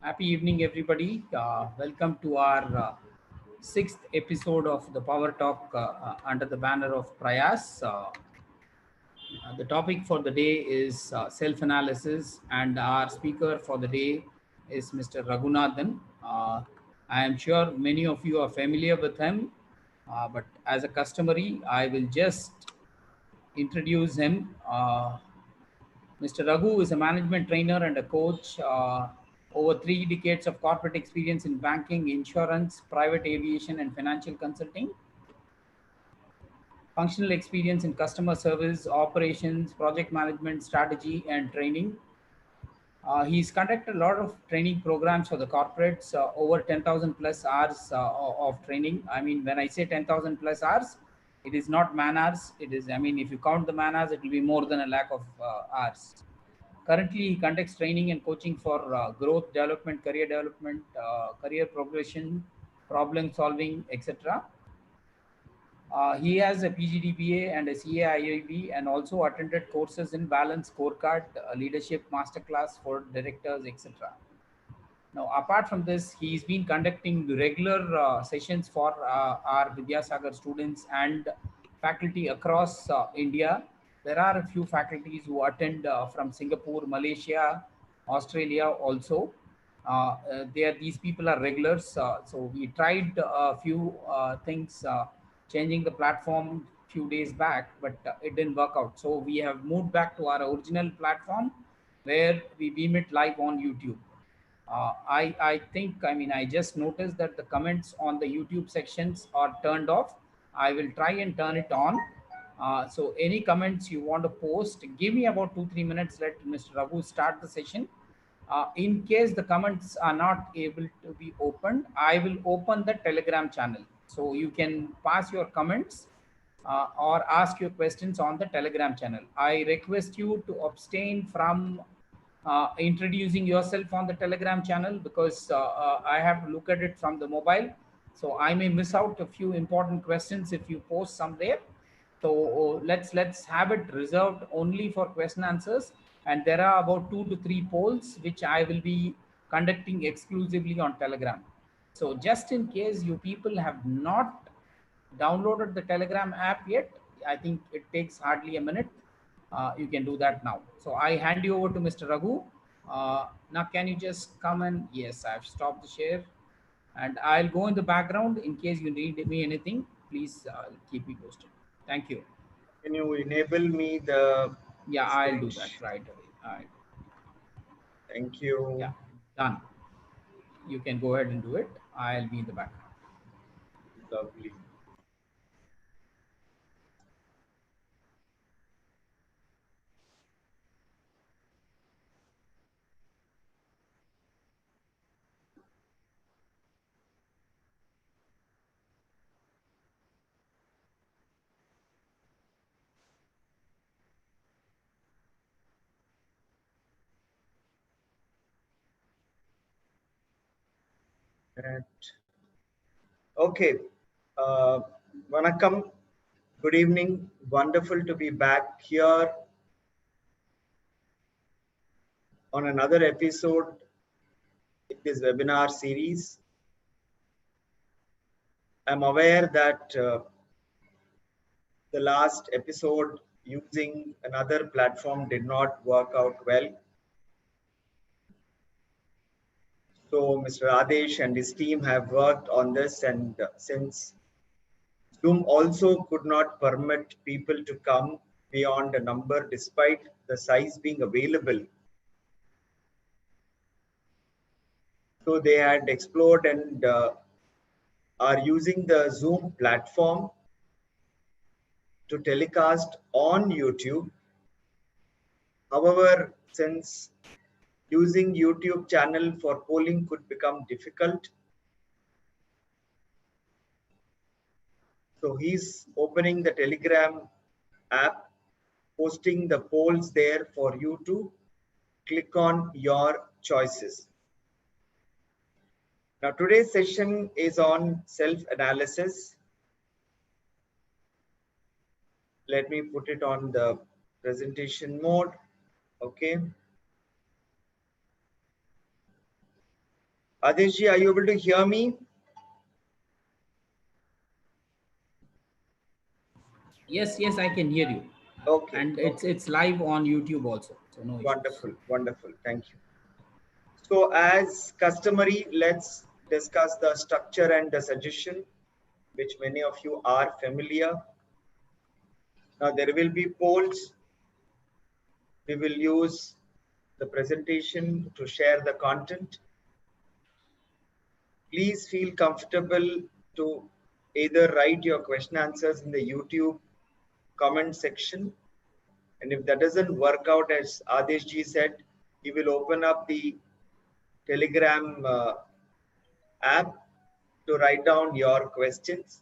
Happy evening, everybody. Welcome to our sixth episode of the Power Talk under the banner of Prayas. The topic for the day is self analysis, and our speaker for the day is Mr. Raghunathan. I am sure many of you are familiar with him, but as a customary, I will just introduce him. Mr. Raghu is a management trainer and a coach. Over 3 decades of corporate experience in banking, insurance, private aviation, and financial consulting. Functional experience in customer service, operations, project management, strategy, and training. He's conducted a lot of training programs for the corporates, over 10,000 plus hours of training. I mean, when I say 10,000 plus hours, it is not man hours. It is, I mean, if you count the man hours, it will be more than a lakh of hours. Currently, he conducts training and coaching for growth, development, career progression, problem solving, etc. He has a PGDBA and a CAIIB and also attended courses in balance scorecard, leadership masterclass for directors, etc. Now, apart from this, he's been conducting regular sessions for our Vidyasagar students and faculty across India. There are a few faculties who attend from Singapore, Malaysia, Australia also. These people are regulars. So we tried a few things, changing the platform few days back, but it didn't work out. So we have moved back to our original platform where we beam it live on YouTube. I think, I mean, I just noticed that the comments on the YouTube sections are turned off. I will try and turn it on. So any comments you want to post, give me about 2-3 minutes. Let Mr. Raghu start the session. In case the comments are not able to be opened, I will open the Telegram channel. So you can pass your comments or ask your questions on the Telegram channel. I request you to abstain from introducing yourself on the Telegram channel because I have to look at it from the mobile. So I may miss out a few important questions if you post some there. So let's have it reserved only for question answers. And there are about 2 to 3 polls which I will be conducting exclusively on Telegram. So just in case you people have not downloaded the Telegram app yet, I think it takes hardly a minute. You can do that now. So I hand you over to Mr. Raghu. Now, can you just come and, yes, I've stopped the share and I'll go in the background in case you need me anything. Please keep me posted. Thank you. Can you enable me the Yeah, I'll screen? do that right away. All right. Thank you. Yeah, done. You can go ahead and do it. I'll be in the background. Lovely. And okay. Uh, Vanakkam. Good evening. Wonderful to be back here on another episode in this webinar series. I'm aware that the last episode using another platform did not work out well. So Mr. Adesh and his team have worked on this, and since Zoom also could not permit people to come beyond a number despite the size being available, so they had explored and are using the Zoom platform to telecast on YouTube. However, since using YouTube channel for polling could become difficult, so he's opening the Telegram app, posting the polls there for you to click on your choices. Now today's session is on self-analysis. Let me put it on the presentation mode. Okay. Adeshji, are you able to hear me? Yes, yes, I can hear you. Okay, And okay. it's live on YouTube also, so no issues. Wonderful, wonderful. Thank you. So as customary, let's discuss the structure and the suggestion, which many of you are familiar. Now there will be polls. We will use the presentation to share the content. Please feel comfortable to either write your question answers in the YouTube comment section. And if that doesn't work out, as Adesh ji said, he will open up the Telegram app to write down your questions.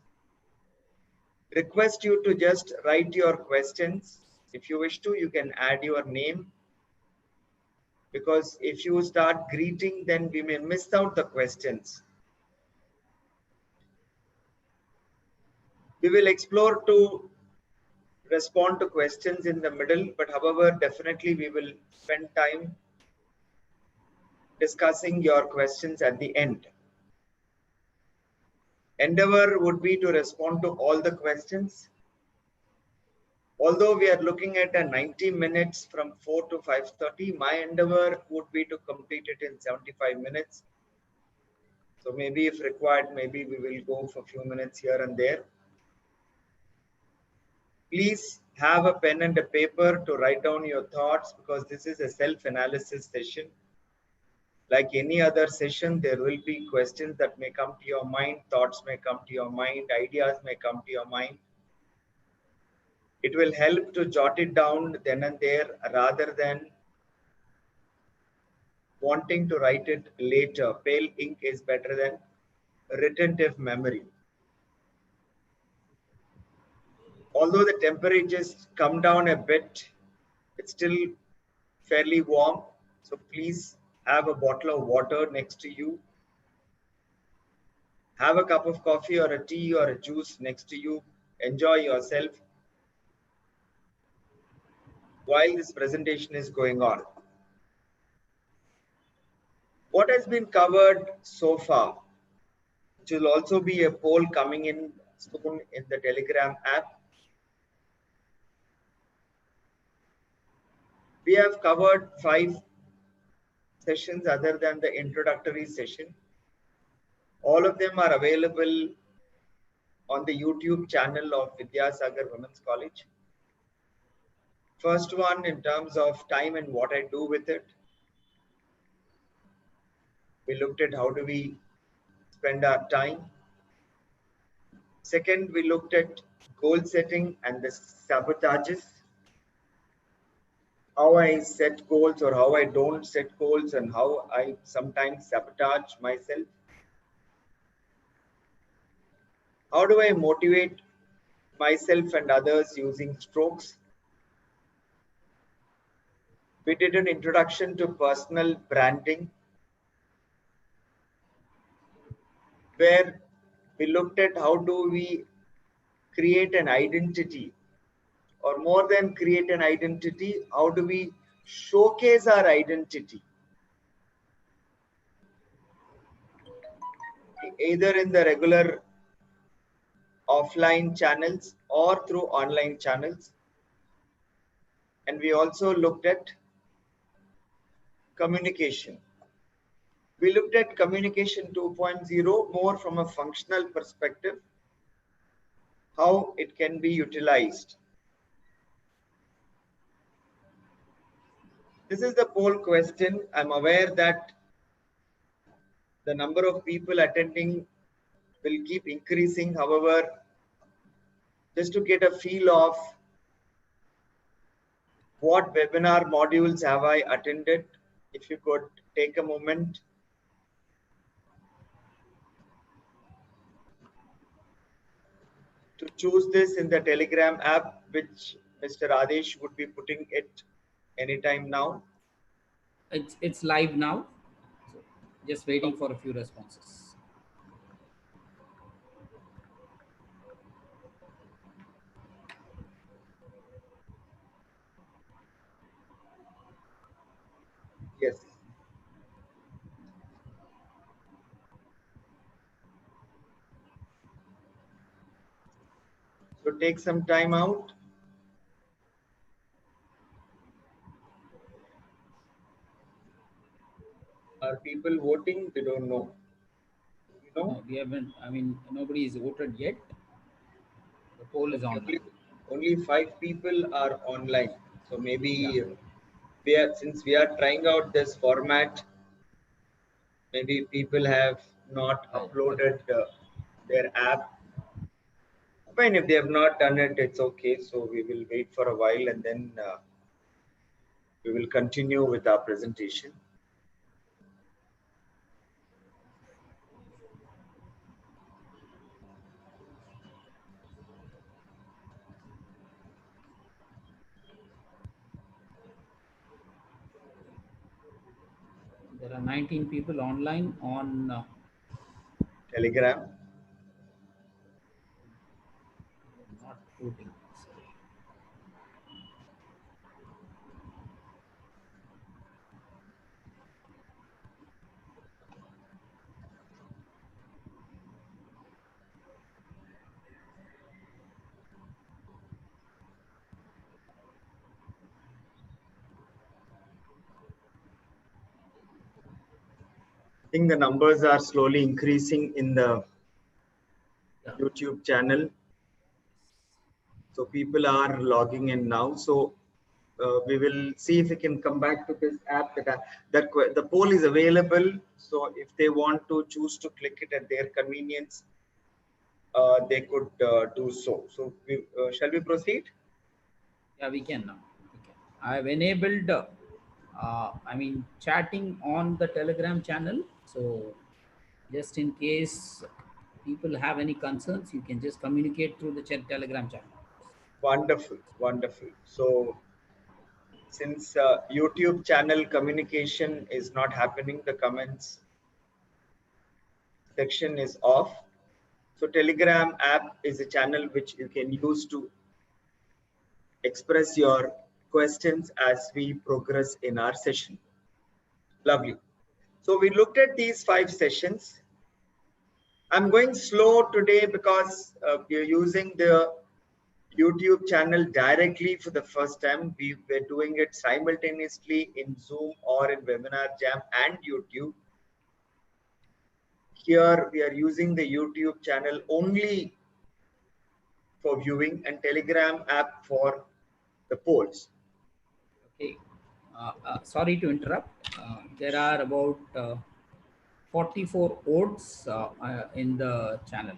Request you to just write your questions. If you wish to, you can add your name, because if you start greeting, then we may miss out the questions. We will explore to respond to questions in the middle, but however, definitely we will spend time discussing your questions at the end. Endeavor would be to respond to all the questions. Although we are looking at a 90 minutes from 4 to 5:30, my endeavor would be to complete it in 75 minutes. So maybe if required, maybe we will go for a few minutes here and there. Please have a pen and a paper to write down your thoughts, because this is a self-analysis session. Like any other session, there will be questions that may come to your mind, thoughts may come to your mind, ideas may come to your mind. It will help to jot it down then and there rather than wanting to write it later. Pale ink is better than retentive memory. Although the temperatures come down a bit, it's still fairly warm. So please have a bottle of water next to you. Have a cup of coffee or a tea or a juice next to you. Enjoy yourself while this presentation is going on. What has been covered so far? Which will also be a poll coming in soon in the Telegram app. We have covered 5 sessions other than the introductory session. All of them are available on the YouTube channel of Vidyasagar Women's College. First one, in terms of time and what I do with it. We looked at how do we spend our time. Second, we looked at goal setting and the sabotages. How I set goals or how I don't set goals, and how I sometimes sabotage myself. How do I motivate myself and others using strokes? We did an introduction to personal branding, where we looked at how do we create an identity, or more than create an identity, how do we showcase our identity, either in the regular offline channels or through online channels. And we also looked at communication. We looked at communication 2.0 more from a functional perspective, how it can be utilized. This is the poll question. I'm aware that the number of people attending will keep increasing. However, just to get a feel of what webinar modules have I attended, if you could take a moment to choose this in the Telegram app, which Mr. Adesh would be putting it anytime now. It's live now. So just waiting Okay. for a few responses. Yes. take some time out. Are people voting? They don't know. You know? No, we haven't. I mean, nobody is voted yet. The poll is Okay, online. only 5 people are online. So Yeah. maybe since we are trying out this format, maybe people have not uploaded their app. Fine, if they have not done it, it's okay. So we will wait for a while and then we will continue with our presentation. There are 19 people online on Telegram. not voting. Sorry. I think the numbers are slowly increasing in the Yeah. YouTube channel. So people are logging in now. So we will see if we can come back to this app. The poll is available. So if they want to choose to click it at their convenience, they could do so. So shall we proceed? Yeah, we can now. We can. I have enabled, I mean, chatting on the Telegram channel. So just in case people have any concerns, you can just communicate through the Telegram channel. Wonderful, wonderful. So since YouTube channel communication is not happening, the comments section is off. So Telegram app is a channel which you can use to express your questions as we progress in our session. Lovely. So we looked at these 5 sessions. I'm going slow today because we're using the YouTube channel directly for the first time. We were doing it simultaneously in Zoom or in Webinar Jam and YouTube. Here we are using the YouTube channel only for viewing and Telegram app for the polls. Okay. Sorry to interrupt. There are about 44 votes in the channel.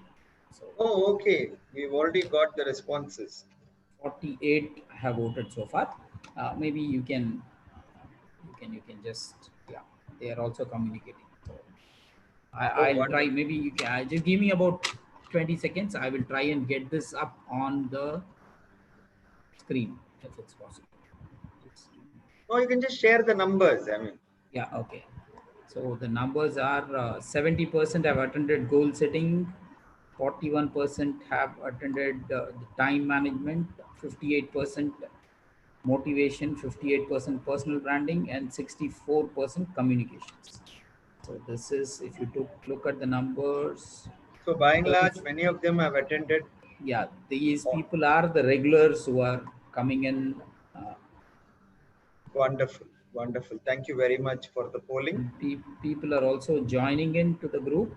So Oh, okay. We've already got the responses. 48 have voted so far. Maybe you can just, yeah, they are also communicating. So Oh, I'll try. wonderful. Maybe you can just give me about 20 seconds. I will try and get this up on the screen if it's possible. Just give me- No, you can just share the numbers. I mean, Yeah, okay. So the numbers are 70% have attended goal setting, 41% have attended the time management, 58% motivation, 58% personal branding, and 64% communications. So this is, if you took look at the numbers, so by and 30, large, many of them have attended. yeah, these Oh, people are the regulars who are coming in. Uh, wonderful, wonderful. Thank you very much for the polling. People are also joining into the group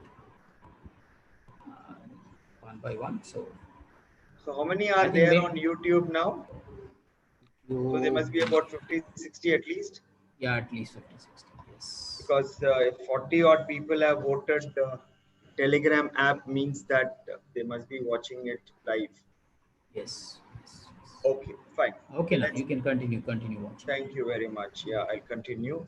uh, one by one. So So how many I are think there on YouTube now? So there you, must be about 50, 60 at least. yeah, at least 50, 60. Yes. Because if 40 odd people have voted, Telegram app means that they must be watching it live. Yes. Yes. Yes. Okay, fine. Okay, now Let's. you can continue watching. Thank you very much. Yeah, I'll continue.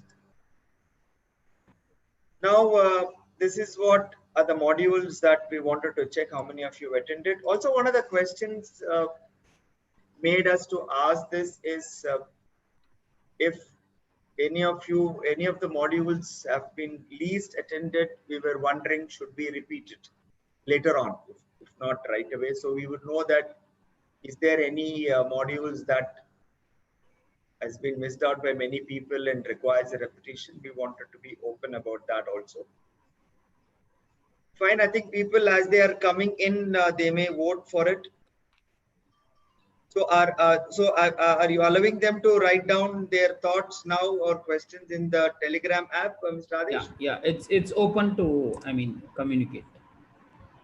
Now, this is what are the modules that we wanted to check how many of you attended. Also, one of the questions made us to ask this is if any of the modules have been least attended, we were wondering should be repeated later on, if not right away. So we would know that is there any modules that has been missed out by many people and requires a repetition. We wanted to be open about that also. Fine, I think people as they are coming in, they may vote for it. So are you allowing them to write down their thoughts now or questions in the Telegram app, Mr. Yeah, Adesh? yeah. It's open to, I mean, communicate.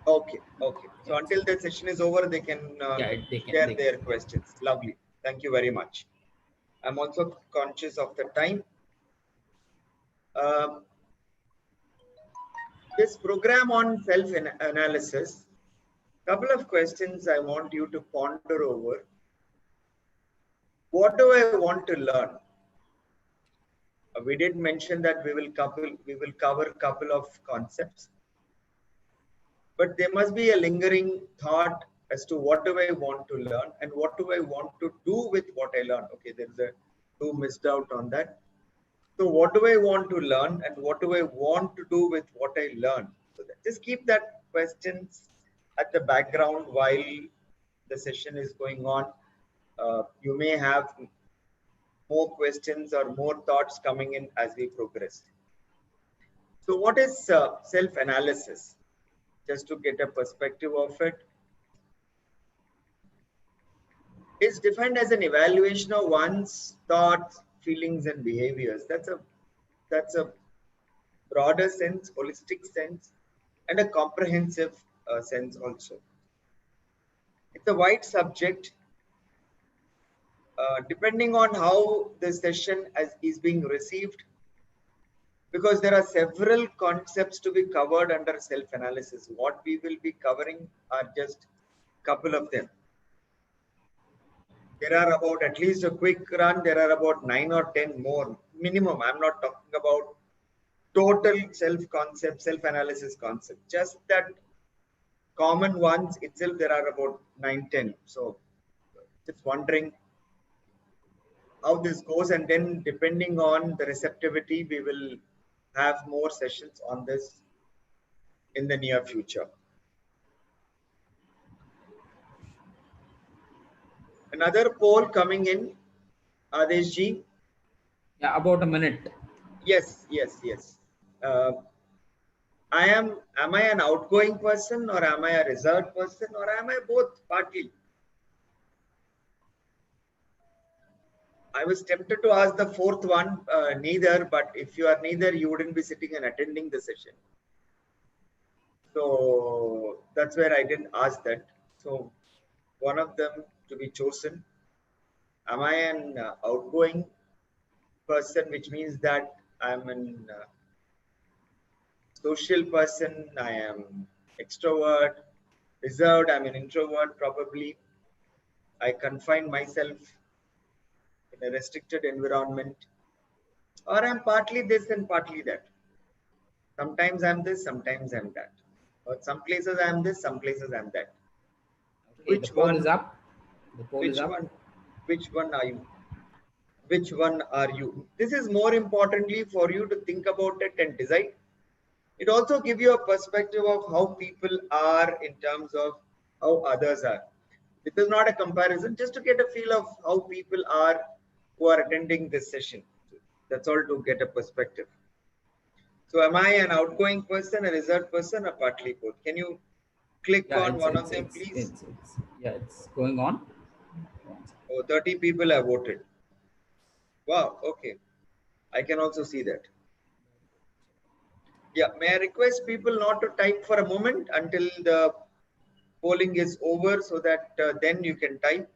Okay, okay. Yeah, So until the session is over, they can yeah. They can. share They can. their questions. Lovely. Thank you very much. I'm also conscious of the time. Um, this program on self-analysis, couple of questions I want you to ponder over. What do I want to learn? We did mention that we will cover a couple of concepts, but there must be a lingering thought as to what do I want to learn and what do I want to do with what I learn. Okay, there's a two missed out on that. So what do I want to learn and what do I want to do with what I learn? So just keep that questions at the background while the session is going on. You may have more questions or more thoughts coming in as we progress. So what is self-analysis? Just to get a perspective of it, is defined as an evaluation of one's thoughts, feelings, and behaviors. That's a broader sense, holistic sense, and a comprehensive sense also. It's a wide subject. Depending on how the session is being received, because there are several concepts to be covered under self-analysis. What we will be covering are just a couple of them. There are about, at least a quick run, there are about 9 or 10 more minimum. I'm not talking about total self-concept, self-analysis concept. Just that common ones itself, there are about 9, 10. So just wondering how this goes, and then depending on the receptivity, we will have more sessions on this in the near future. Another poll coming in, Adesh ji. Yeah, about a minute. Yes, yes, yes. Am I an outgoing person or am I a reserved person or am I both partly? I was tempted to ask the fourth one, neither, but if you are neither, you wouldn't be sitting and attending the session. So that's where I didn't ask that. So one of them to be chosen. Am I an outgoing person, which means that I'm an social person, I am extrovert, reserved, I'm an introvert probably. I confine myself in a restricted environment, or I'm partly this and partly that. Sometimes I'm this, sometimes I'm that. Or some places I'm this, some places I'm that. Okay, the Which poll is one? up. The poll is Which up. one? Which one are you? Which one are you? This is more importantly for you to think about it and decide. It also gives you a perspective of how people are in terms of how others are. This is not a comparison, just to get a feel of how people are who are attending this session. That's all, to get a perspective. So am I an outgoing person, a reserved person, or partly both? Can you click Yeah, on one of them, please? yeah, it's going on. Oh, 30 people have voted. Wow, okay. I can also see that. Yeah, may I request people not to type for a moment until the polling is over, so that then you can type.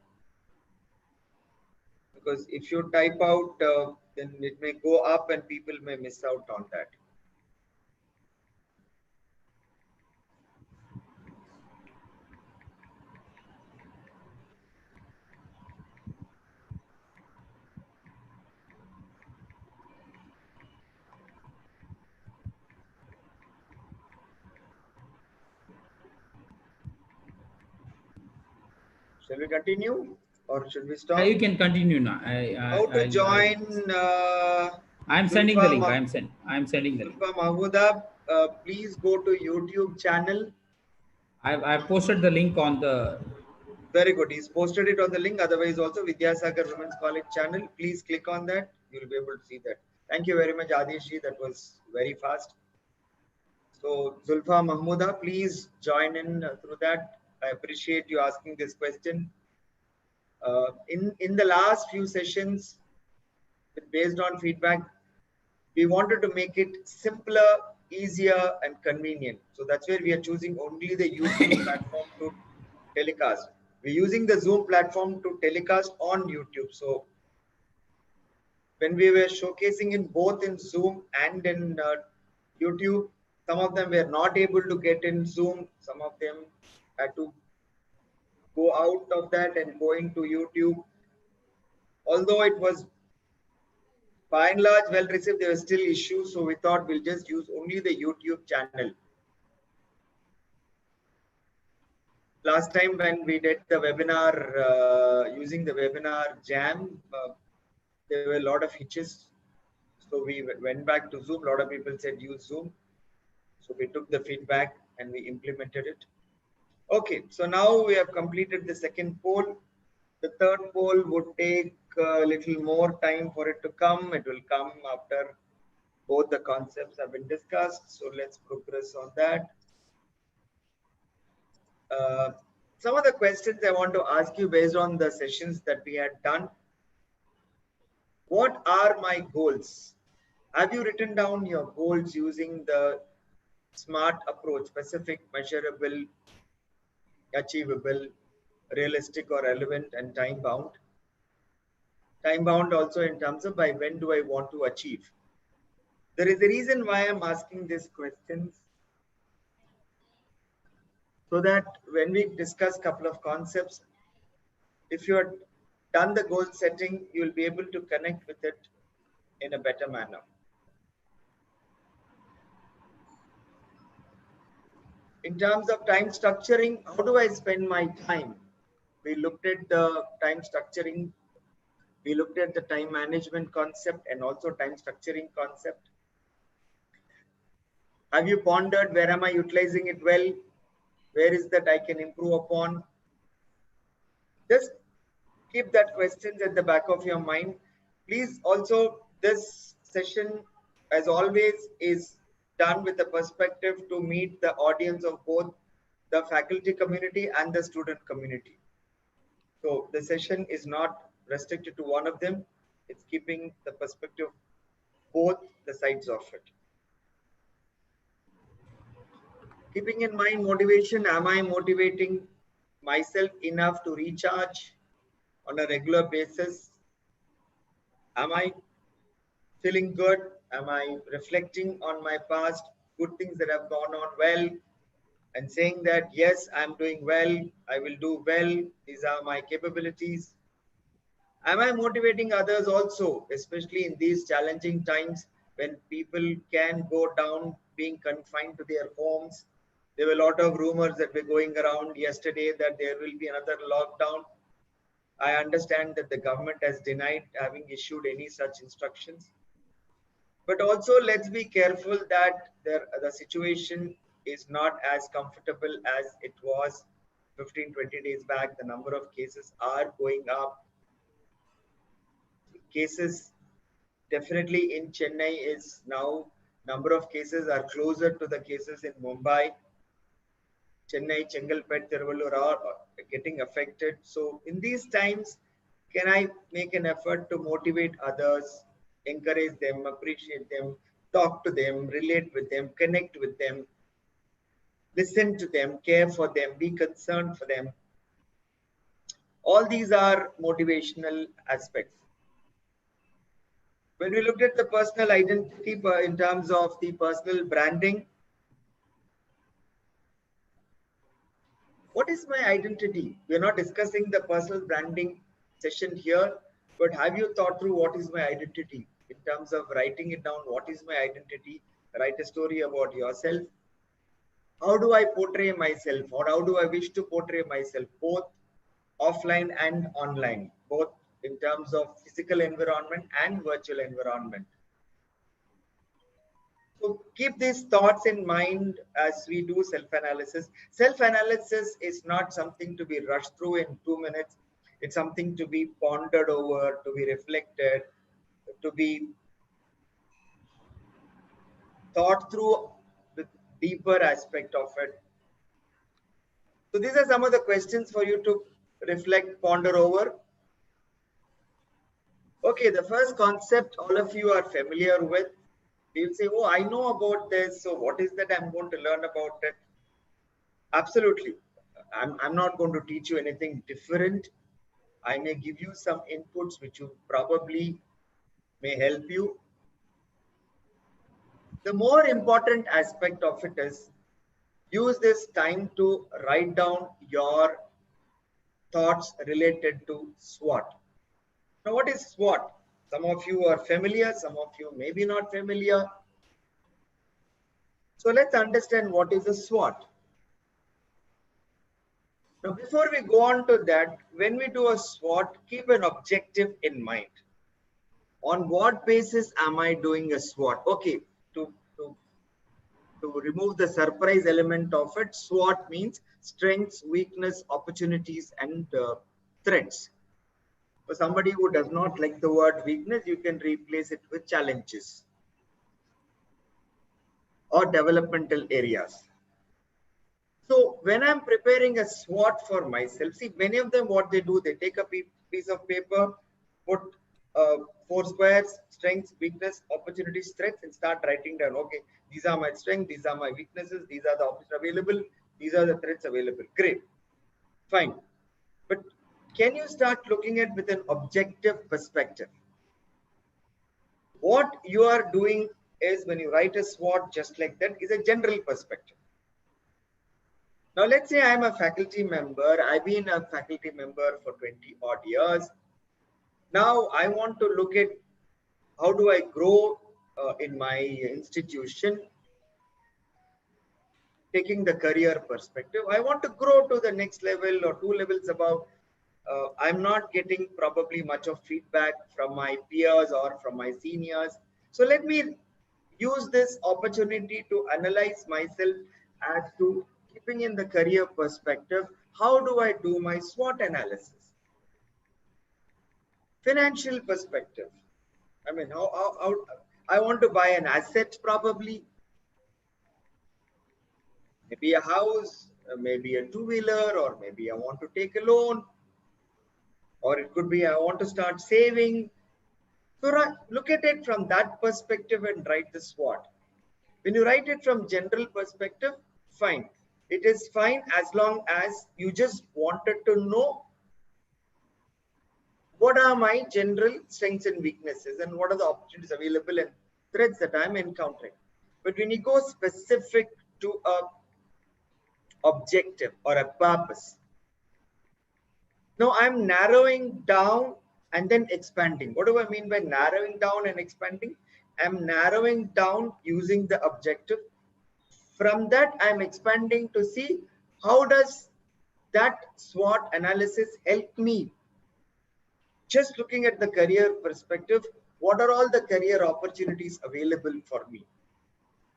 Because if you type out, then it may go up and people may miss out on that. Shall we continue or should we Yeah, stop? you can continue now. How to I'll join I'm sending the Zulfa, link. I'm sending the link. Zulfa Mahmooda? Please go to YouTube channel. I've posted the link on the. Very good. He's posted it on the link. Otherwise, also Vidyasagar Women's College channel. Please click on that. You'll be able to see that. Thank you very much, Adeshji. That was very fast. So, Zulfa Mahmooda, please join in through that. I appreciate you asking this question. In the last few sessions, based on feedback, we wanted to make it simpler, easier, and convenient. So that's where we are choosing only the YouTube platform to telecast. We're using the Zoom platform to telecast on YouTube. So when we were showcasing in both in Zoom and in YouTube, some of them were not able to get in Zoom. Some of them had to go out of that and go into YouTube. Although it was by and large well received, there were still issues. So we thought we'll just use only the YouTube channel. Last time when we did the webinar using the webinar Jam, there were a lot of hitches. So we went back to Zoom. A lot of people said use Zoom. So we took the feedback and we implemented it. Okay, so now we have completed the second poll. The third poll would take a little more time for it to come. It will come after both the concepts have been discussed. So let's progress on that. Some of the questions I want to ask you based on the sessions that we had done. What are my goals? Have you written down your goals using the SMART approach: specific, measurable, achievable, realistic or relevant, and time bound? Time bound also in terms of by when do I want to achieve? There is a reason why I'm asking these questions, so that when we discuss a couple of concepts, if you have done the goal setting, you will be able to connect with it in a better manner. In terms of time structuring, how do I spend my time? We looked at the time structuring. We looked at the time management concept and also time structuring concept. Have you pondered where am I utilizing it well? Where is that I can improve upon? Just keep that questions at the back of your mind. Please also, this session, as always, is done with the perspective to meet the audience of both the faculty community and the student community. So the session is not restricted to one of them. It's keeping the perspective both the sides of it. Keeping in mind motivation, am I motivating myself enough to recharge on a regular basis? Am I feeling good? Am I reflecting on my past good things that have gone on well and saying that, yes, I'm doing well, I will do well, these are my capabilities? Am I motivating others also, especially in these challenging times when people can go down being confined to their homes? There were a lot of rumors that were going around yesterday that there will be another lockdown. I understand that the government has denied having issued any such instructions. But also let's be careful that the situation is not as comfortable as it was 15-20 days back. The number of cases are going up. Cases definitely in Chennai is now, number of cases are closer to the cases in Mumbai. Chennai, Chengalpet, Tiruvallur are getting affected. So in these times, can I make an effort to motivate others, encourage them, appreciate them, talk to them, relate with them, connect with them, listen to them, care for them, be concerned for them? All these are motivational aspects. When we looked at the personal identity in terms of the personal branding, what is my identity? We're not discussing the personal branding session here, but have you thought through what is my identity in terms of writing it down? What is my identity? Write a story about yourself. How do I portray myself, or how do I wish to portray myself, both offline and online, both in terms of physical environment and virtual environment? So keep these thoughts in mind as we do self-analysis. Self-analysis is not something to be rushed through in 2 minutes. It's something to be pondered over, to be reflected, to be thought through the deeper aspect of it. So these are some of the questions for you to reflect, ponder over. Okay, the first concept all of you are familiar with. You'll say, oh, I know about this. So what is that I'm going to learn about it? Absolutely. I'm not going to teach you anything different. I may give you some inputs which you probably may help you. The more important aspect of it is use this time to write down your thoughts related to SWOT. Now, what is SWOT? Some of you are familiar, some of you may be not familiar. So let's understand what is a SWOT. Now, before we go on to that, when we do a SWOT, keep an objective in mind. On what basis am I doing a SWOT? Okay, to, to, to remove the surprise element of it, SWOT means strengths, weakness, opportunities, and threats. For somebody who does not like the word weakness, you can replace it with challenges or developmental areas. So when I'm preparing a SWOT for myself, see, many of them, what they do, they take a piece of paper, put 4 squares, strengths, weakness, opportunities, threats, and start writing down, okay, these are my strengths, these are my weaknesses, these are the options available, these are the threats available. Great, fine. But can you start looking at with an objective perspective? What you are doing is when you write a SWOT just like that is a general perspective. Now, let's say I'm a faculty member. I've been a faculty member for 20 odd years. Now, I want to look at how do I grow in my institution, taking the career perspective. I want to grow to the next level or 2 levels above. I'm not getting probably much of feedback from my peers or from my seniors. So let me use this opportunity to analyze myself as to keeping in the career perspective. How do I do my SWOT analysis? Financial perspective. I mean, how I want to buy an asset probably, maybe a house, maybe a two-wheeler, or maybe I want to take a loan, or it could be I want to start saving. So look at it from that perspective and write the SWOT. When you write it from general perspective, fine. It is fine as long as you just wanted to know what are my general strengths and weaknesses and what are the opportunities available and threats that I'm encountering. But when you go specific to a objective or a purpose, now I'm narrowing down and then expanding. What do I mean by narrowing down and expanding? I'm narrowing down using the objective. From that, I'm expanding to see how does that SWOT analysis help me. Just looking at the career perspective, what are all the career opportunities available for me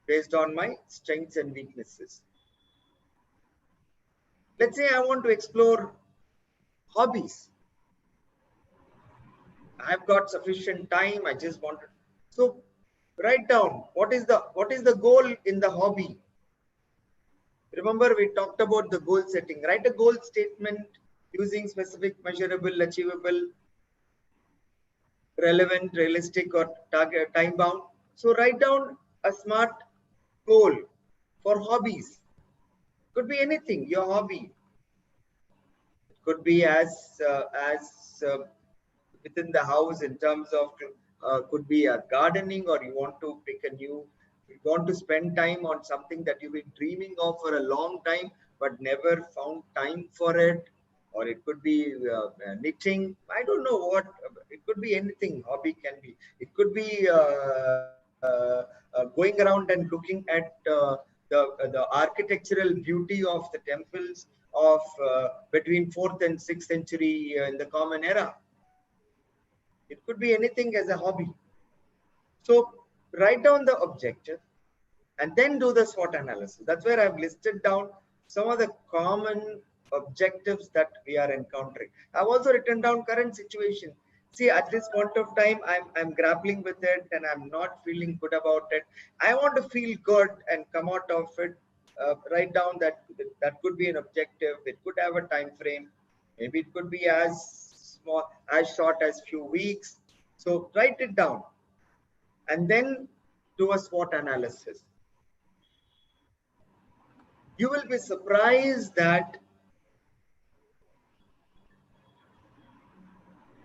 based on my strengths and weaknesses? Let's say I want to explore hobbies. I've got sufficient time. I just want to. So write down what is the goal in the hobby. Remember, we talked about the goal setting. Write a goal statement using specific, measurable, achievable, relevant, realistic, or target time bound. So write down a SMART goal for hobbies. Could be anything, your hobby. It could be as within the house in terms of could be a gardening, or you want to pick a new, you want to spend time on something that you've been dreaming of for a long time but never found time for it, or it could be knitting. I don't know what, it could be anything. Hobby can be, it could be going around and looking at the architectural beauty of the temples of between 4th and 6th century in the Common Era. It could be anything as a hobby. So write down the objective and then do the SWOT analysis. That's where I've listed down some of the common objectives that we are encountering. I've also written down current situation. See, at this point of time, I'm grappling with it and I'm not feeling good about it. I want to feel good and come out of it. Write down that could be an objective. It could have a time frame. Maybe it could be as small, as short as few weeks. So write it down and then do a SWOT analysis. You will be surprised that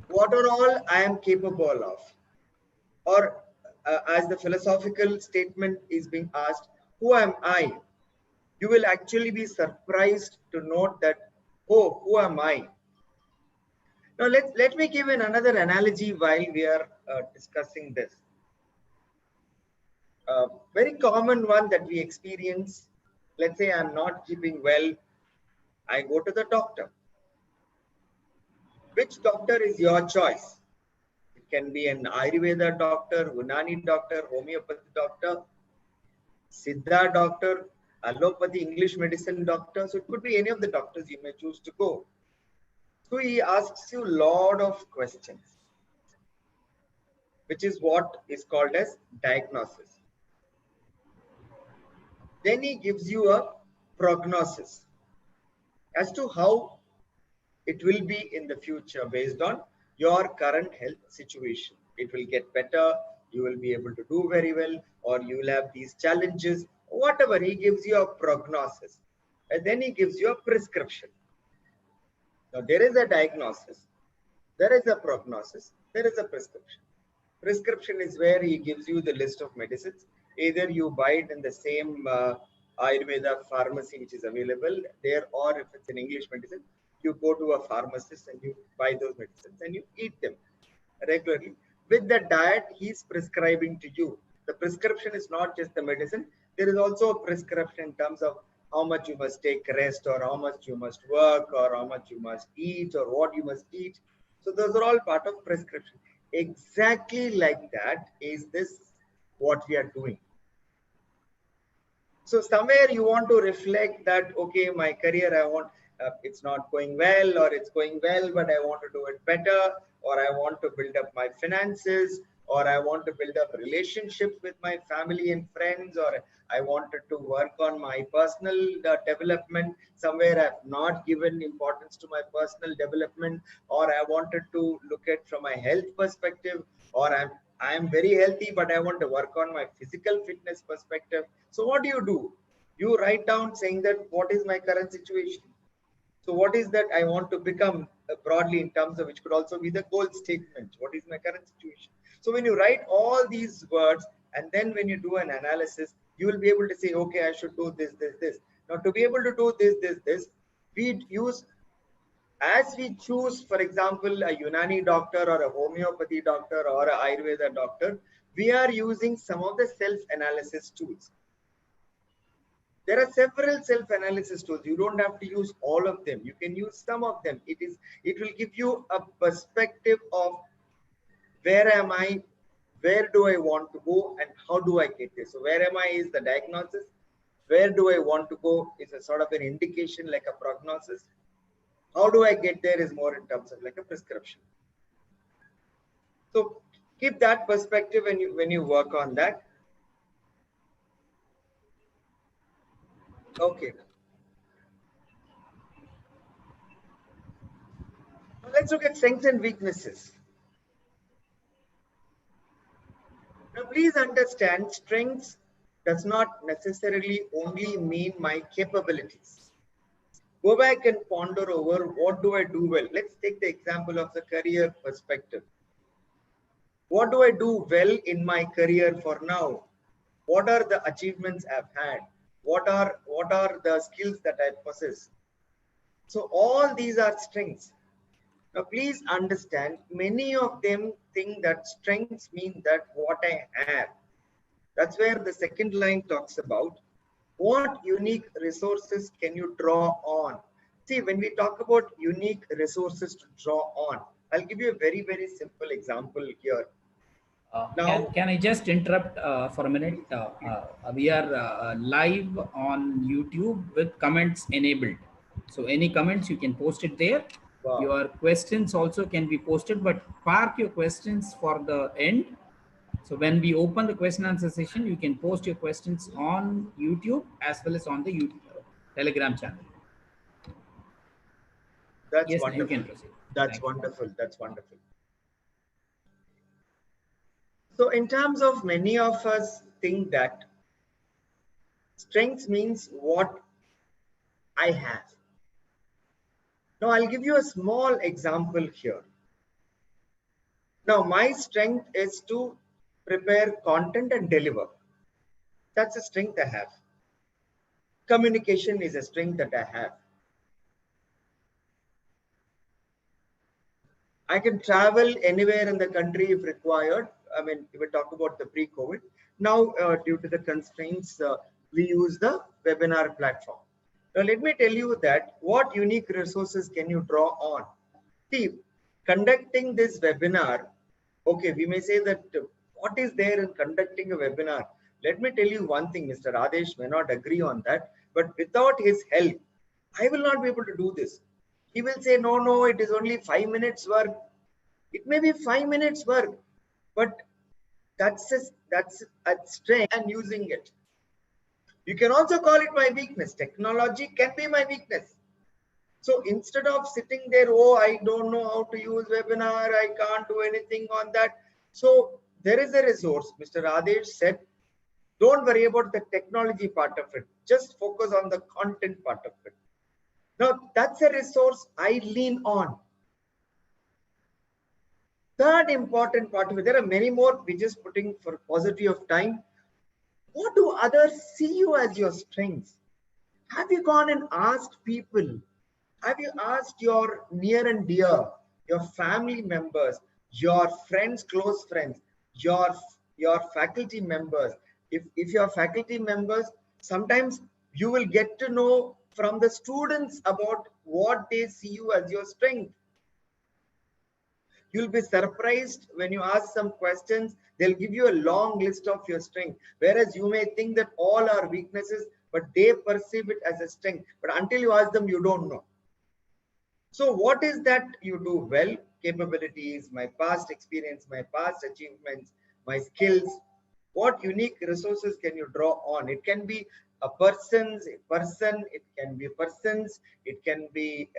what are all I am capable of. Or as the philosophical statement is being asked, who am I? You will actually be surprised to note that, oh, who am I? Now let me give another analogy while we are discussing this. Very common one that we experience. Let's say I'm not keeping well. I go to the doctor. Which doctor is your choice? It can be an Ayurveda doctor, Unani doctor, homeopathy doctor, Siddha doctor, allopathy, English medicine doctor. So it could be any of the doctors you may choose to go. So he asks you a lot of questions, which is what is called as diagnosis. Then he gives you a prognosis as to how it will be in the future based on your current health situation. It will get better, you will be able to do very well, or you will have these challenges, whatever. He gives you a prognosis. And then he gives you a prescription. Now there is a diagnosis, there is a prognosis, there is a prescription. Prescription is where he gives you the list of medicines. Either you buy it in the same Ayurveda pharmacy which is available there, or if it's an English medicine, you go to a pharmacist and you buy those medicines and you eat them regularly. With the diet he is prescribing to you. The prescription is not just the medicine. There is also a prescription in terms of how much you must take rest, or how much you must work, or how much you must eat, or what you must eat. So those are all part of prescription. Exactly like that is this what we are doing. So somewhere you want to reflect that, okay, my career, I want, it's not going well, or it's going well, but I want to do it better, or I want to build up my finances, or I want to build up relationships with my family and friends, or I wanted to work on my personal development. Somewhere I've not given importance to my personal development, or I wanted to look at from my health perspective, or I am very healthy, but I want to work on my physical fitness perspective. So what do? You write down saying that what is my current situation? So what is that I want to become broadly in terms of, which could also be the goal statement. What is my current situation? So when you write all these words, and then when you do an analysis, you will be able to say, okay, I should do this, this, this. Now to be able to do this, we use, as we choose, for example, a Unani doctor or a homeopathy doctor or a Ayurveda doctor, we are using some of the self-analysis tools. There are several self-analysis tools. You don't have to use all of them. You can use some of them. It will give you a perspective of where am I, where do I want to go, and how do I get there. So where am I is the diagnosis. Where do I want to go is a sort of an indication, like a prognosis. How do I get there is more in terms of like a prescription. So keep that perspective when you work on that. Okay. Now let's look at strengths and weaknesses. Now please understand, strengths does not necessarily only mean my capabilities. Go back and ponder over, what do I do well? Let's take the example of the career perspective. What do I do well in my career for now? What are the achievements I've had? What are the skills that I possess? So all these are strengths. Now please understand, many of them think that strengths mean that what I have. That's where the second line talks about what unique resources can you draw on. See, when we talk about unique resources to draw on, I'll give you a very, very simple example here. Can I just interrupt for a minute? We are live on YouTube with comments enabled. So any comments you can post it there. Wow. Your questions also can be posted, but park your questions for the end. So when we open the question answer session, you can post your questions on YouTube as well as on the YouTube, Telegram channel. That's yes, wonderful. you can proceed. That's wonderful. That's wonderful. So in terms of many of us think that strength means what I have. Now I'll give you a small example here. Now my strength is to prepare content and deliver. That's a strength I have. Communication is a strength that I have. I can travel anywhere in the country if required. I mean, if we talk about the pre-COVID. Now, due to the constraints, we use the webinar platform. Now, let me tell you that what unique resources can you draw on? See, conducting this webinar, okay, we may say that what is there in conducting a webinar? Let me tell you one thing, Mr. Adesh may not agree on that, but without his help, I will not be able to do this. He will say, no, no, it is only 5 minutes work. It may be 5 minutes work, but that's a strength and using it. You can also call it my weakness. Technology can be my weakness. So instead of sitting there, oh, I don't know how to use webinar, I can't do anything on that. So there is a resource. Mr. Adesh said, don't worry about the technology part of it. Just focus on the content part of it. Now that's a resource I lean on. Third important part of it, there are many more, we're just putting for paucity of time. What do others see you as your strengths? Have you gone and asked people? Have you asked your near and dear, your family members, your friends, close friends, your faculty members? If your faculty members, sometimes you will get to know from the students about what they see you as your strength. You'll be surprised when you ask some questions, they'll give you a long list of your strength. Whereas you may think that all are weaknesses, but they perceive it as a strength. But until you ask them, you don't know. So what is that you do well? Capabilities, my past experience, my past achievements, my skills. What unique resources can you draw on? It can be a person, it can be persons, it can be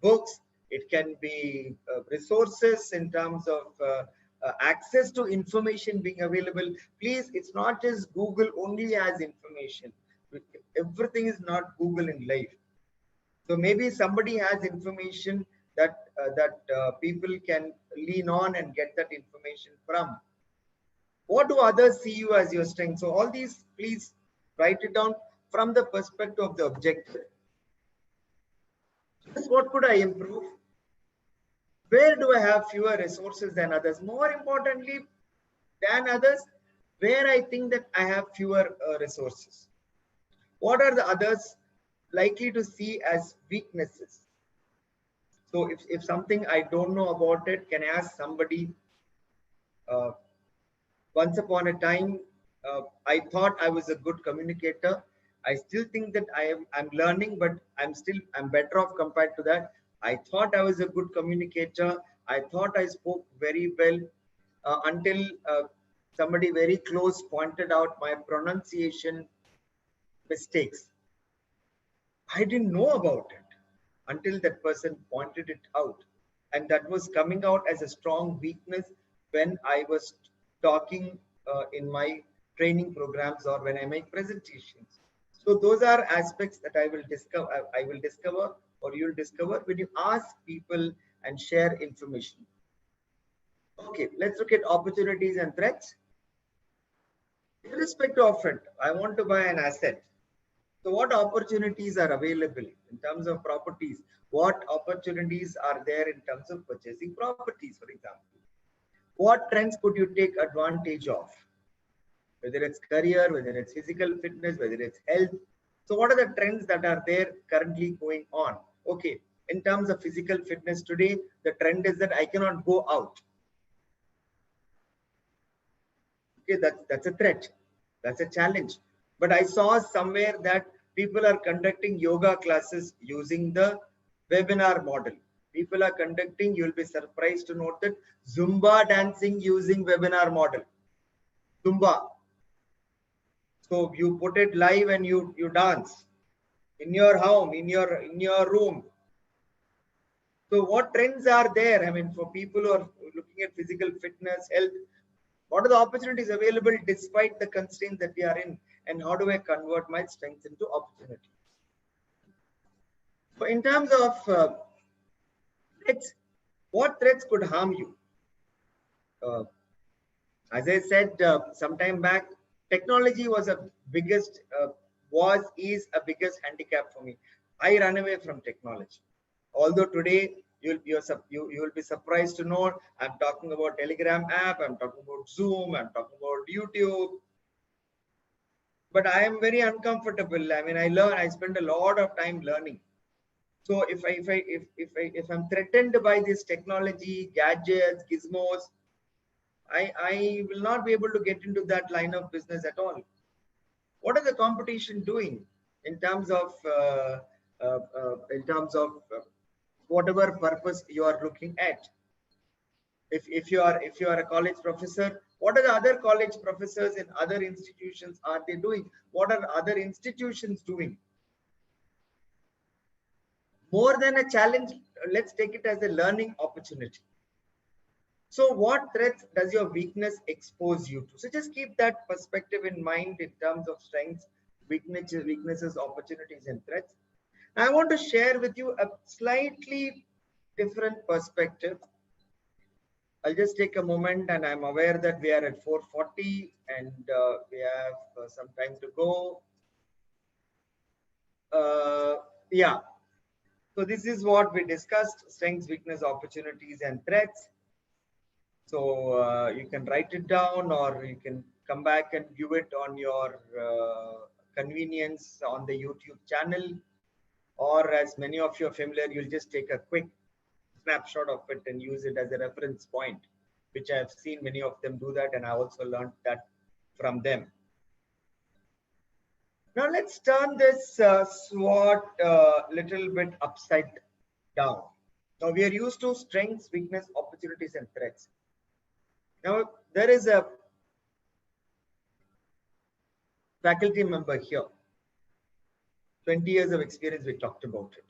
books, it can be resources in terms of access to information being available. Please, it's not just Google only as information. Everything is not Google in life. So maybe somebody has information that people can lean on and get that information from. What do others see you as your strength? So all these, please write it down from the perspective of the objective. Just what could I improve? Where do I have fewer resources than others? More importantly than others, where I think that I have fewer resources. What are the others likely to see as weaknesses? So if something I don't know about it, can I ask somebody? Once upon a time, I thought I was a good communicator. I still think that I'm learning, but I'm better off compared to that. I thought I was a good communicator. I thought I spoke very well until somebody very close pointed out my pronunciation mistakes. I didn't know about it until that person pointed it out. And that was coming out as a strong weakness when I was talking in my training programs or when I make presentations. So those are aspects that I will discover or you'll discover when you ask people and share information. Okay, let's look at opportunities and threats. Irrespective of it, I want to buy an asset. So what opportunities are available in terms of properties? What opportunities are there in terms of purchasing properties, for example? What trends could you take advantage of? Whether it's career, whether it's physical fitness, whether it's health. So what are the trends that are there currently going on? Okay, in terms of physical fitness today, the trend is that I cannot go out. Okay, that's a threat. That's a challenge. But I saw somewhere that people are conducting yoga classes using the webinar model. People are conducting, you'll be surprised to note that Zumba dancing using webinar model. Zumba. So you put it live and you dance in your home, in your room. So what trends are there? I mean, for people who are looking at physical fitness, health, What are the opportunities available despite the constraints that we are in? And how do I convert my strengths into opportunity? So in terms of threats, what threats could harm you? Uh, as I said some time back, technology was is a biggest handicap for me. I ran away from technology. Although today you will be surprised to know I'm talking about Telegram app, I'm talking about Zoom, I'm talking about YouTube. But I am very uncomfortable. I mean, I spend a lot of time learning. So if I'm threatened by this technology, gadgets, gizmos, I will not be able to get into that line of business at all. What are the competition doing in terms of whatever purpose you are looking at? If you are a college professor, what are the other college professors in other institutions are they doing? What are other institutions doing? More than a challenge, let's take it as a learning opportunity. So what threats does your weakness expose you to? So just keep that perspective in mind in terms of strengths, weaknesses, opportunities, and threats. I want to share with you a slightly different perspective. I'll just take a moment, and I'm aware that we are at 4:40 and we have some time to go. Yeah. So this is what we discussed: strengths, weakness, opportunities, and threats. So you can write it down, or you can come back and view it on your convenience on the YouTube channel. Or as many of you are familiar, you'll just take a quick snapshot of it and use it as a reference point, which I have seen many of them do that, and I also learned that from them. Now let's turn this SWOT little bit upside down. Now we are used to strengths, weakness, opportunities, and threats. Now there is a faculty member here, 20 years of experience, we talked about it.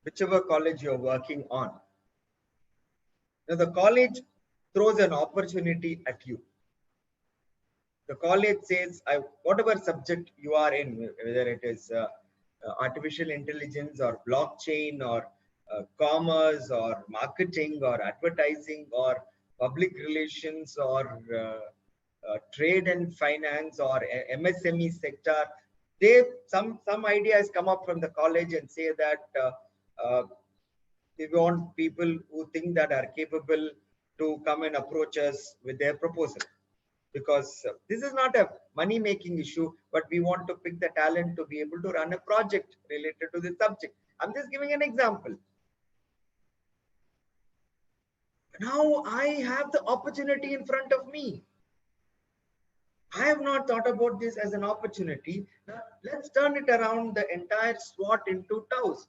Whichever college you're working on. Now the college throws an opportunity at you. The college says, whatever subject you are in, whether it is artificial intelligence or blockchain or commerce or marketing or advertising or public relations or trade and finance or MSME sector, some idea has come up from the college and say that they want people who think that are capable to come and approach us with their proposal. Because this is not a money making issue, but we want to pick the talent to be able to run a project related to the subject. I'm just giving an example. Now I have the opportunity in front of me. I have not thought about this as an opportunity. Now, let's turn it around, the entire SWOT into TOWS.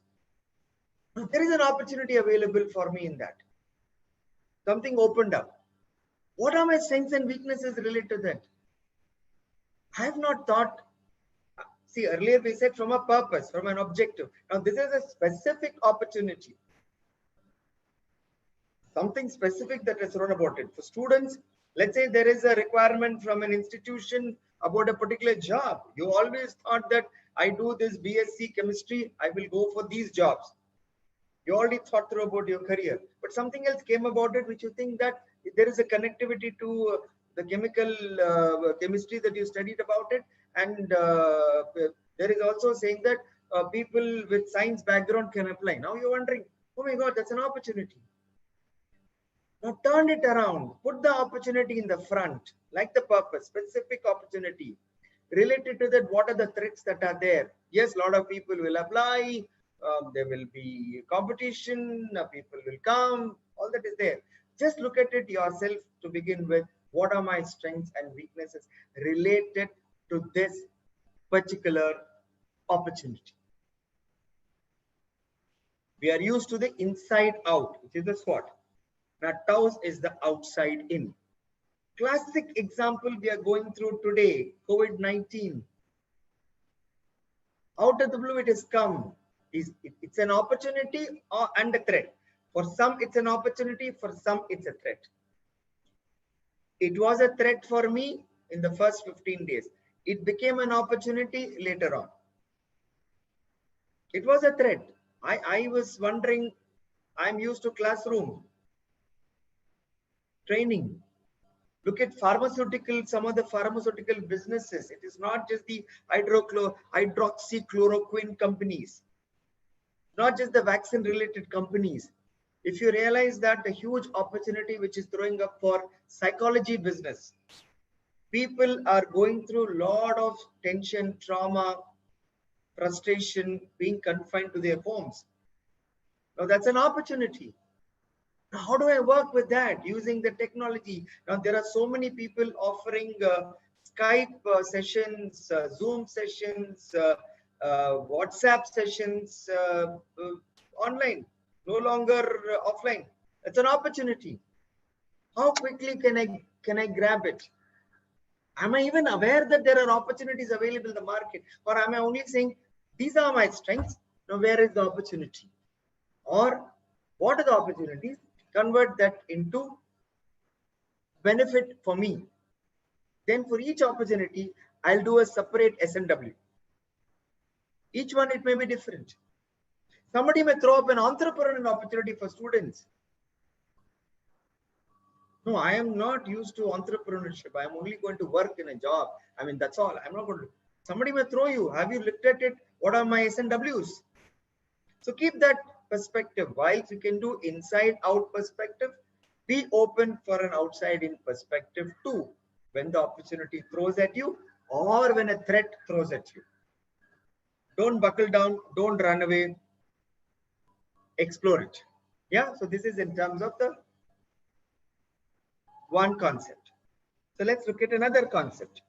There is an opportunity available for me in that. Something opened up. What are my strengths and weaknesses related to that? I have not thought. See, earlier we said from a purpose, from an objective. Now this is a specific opportunity. Something specific that is thrown about it. For students, let's say there is a requirement from an institution about a particular job. You always thought that I do this BSc chemistry, I will go for these jobs. You already thought through about your career, but something else came about it which you think that there is a connectivity to the chemistry that you studied about it, and there is also saying that people with science background can apply. Now you're wondering, oh my God, that's an opportunity. Now turn it around, put the opportunity in the front, like the purpose, specific opportunity. Related to that, what are the threats that are there? Yes, a lot of people will apply. There will be competition, people will come, all that is there. Just look at it yourself to begin with. What are my strengths and weaknesses related to this particular opportunity? We are used to the inside out, which is the SWOT. Now, TOWS is the outside in. Classic example we are going through today, COVID-19. Out of the blue, it has come. It's an opportunity and a threat. For some, it's an opportunity. For some, it's a threat. It was a threat for me in the first 15 days. It became an opportunity later on. It was a threat. I was wondering, I'm used to classroom training. Look at pharmaceutical, some of the pharmaceutical businesses. It is not just the hydroxychloroquine companies, not just the vaccine related companies. If you realize that the huge opportunity which is throwing up for psychology business, people are going through a lot of tension, trauma, frustration, being confined to their homes. Now that's an opportunity. Now, how do I work with that using the technology? Now there are so many people offering Skype sessions, Zoom sessions, WhatsApp sessions, online, no longer offline. It's an opportunity. How quickly can I grab it? Am I even aware that there are opportunities available in the market, or am I only saying these are my strengths? Now where is the opportunity, or what are the opportunities? Convert that into benefit for me. Then for each opportunity, I'll do a separate S&W. Each one, it may be different. Somebody may throw up an entrepreneurial opportunity for students. No, I am not used to entrepreneurship. I am only going to work in a job. I mean, that's all. I'm not going to. Somebody may throw you. Have you looked at it? What are my S&Ws? So keep that perspective. While you can do inside out perspective, be open for an outside in perspective too, when the opportunity throws at you or when a threat throws at you. Don't buckle down, don't run away, explore it. Yeah, so this is in terms of the one concept. So let's look at another concept.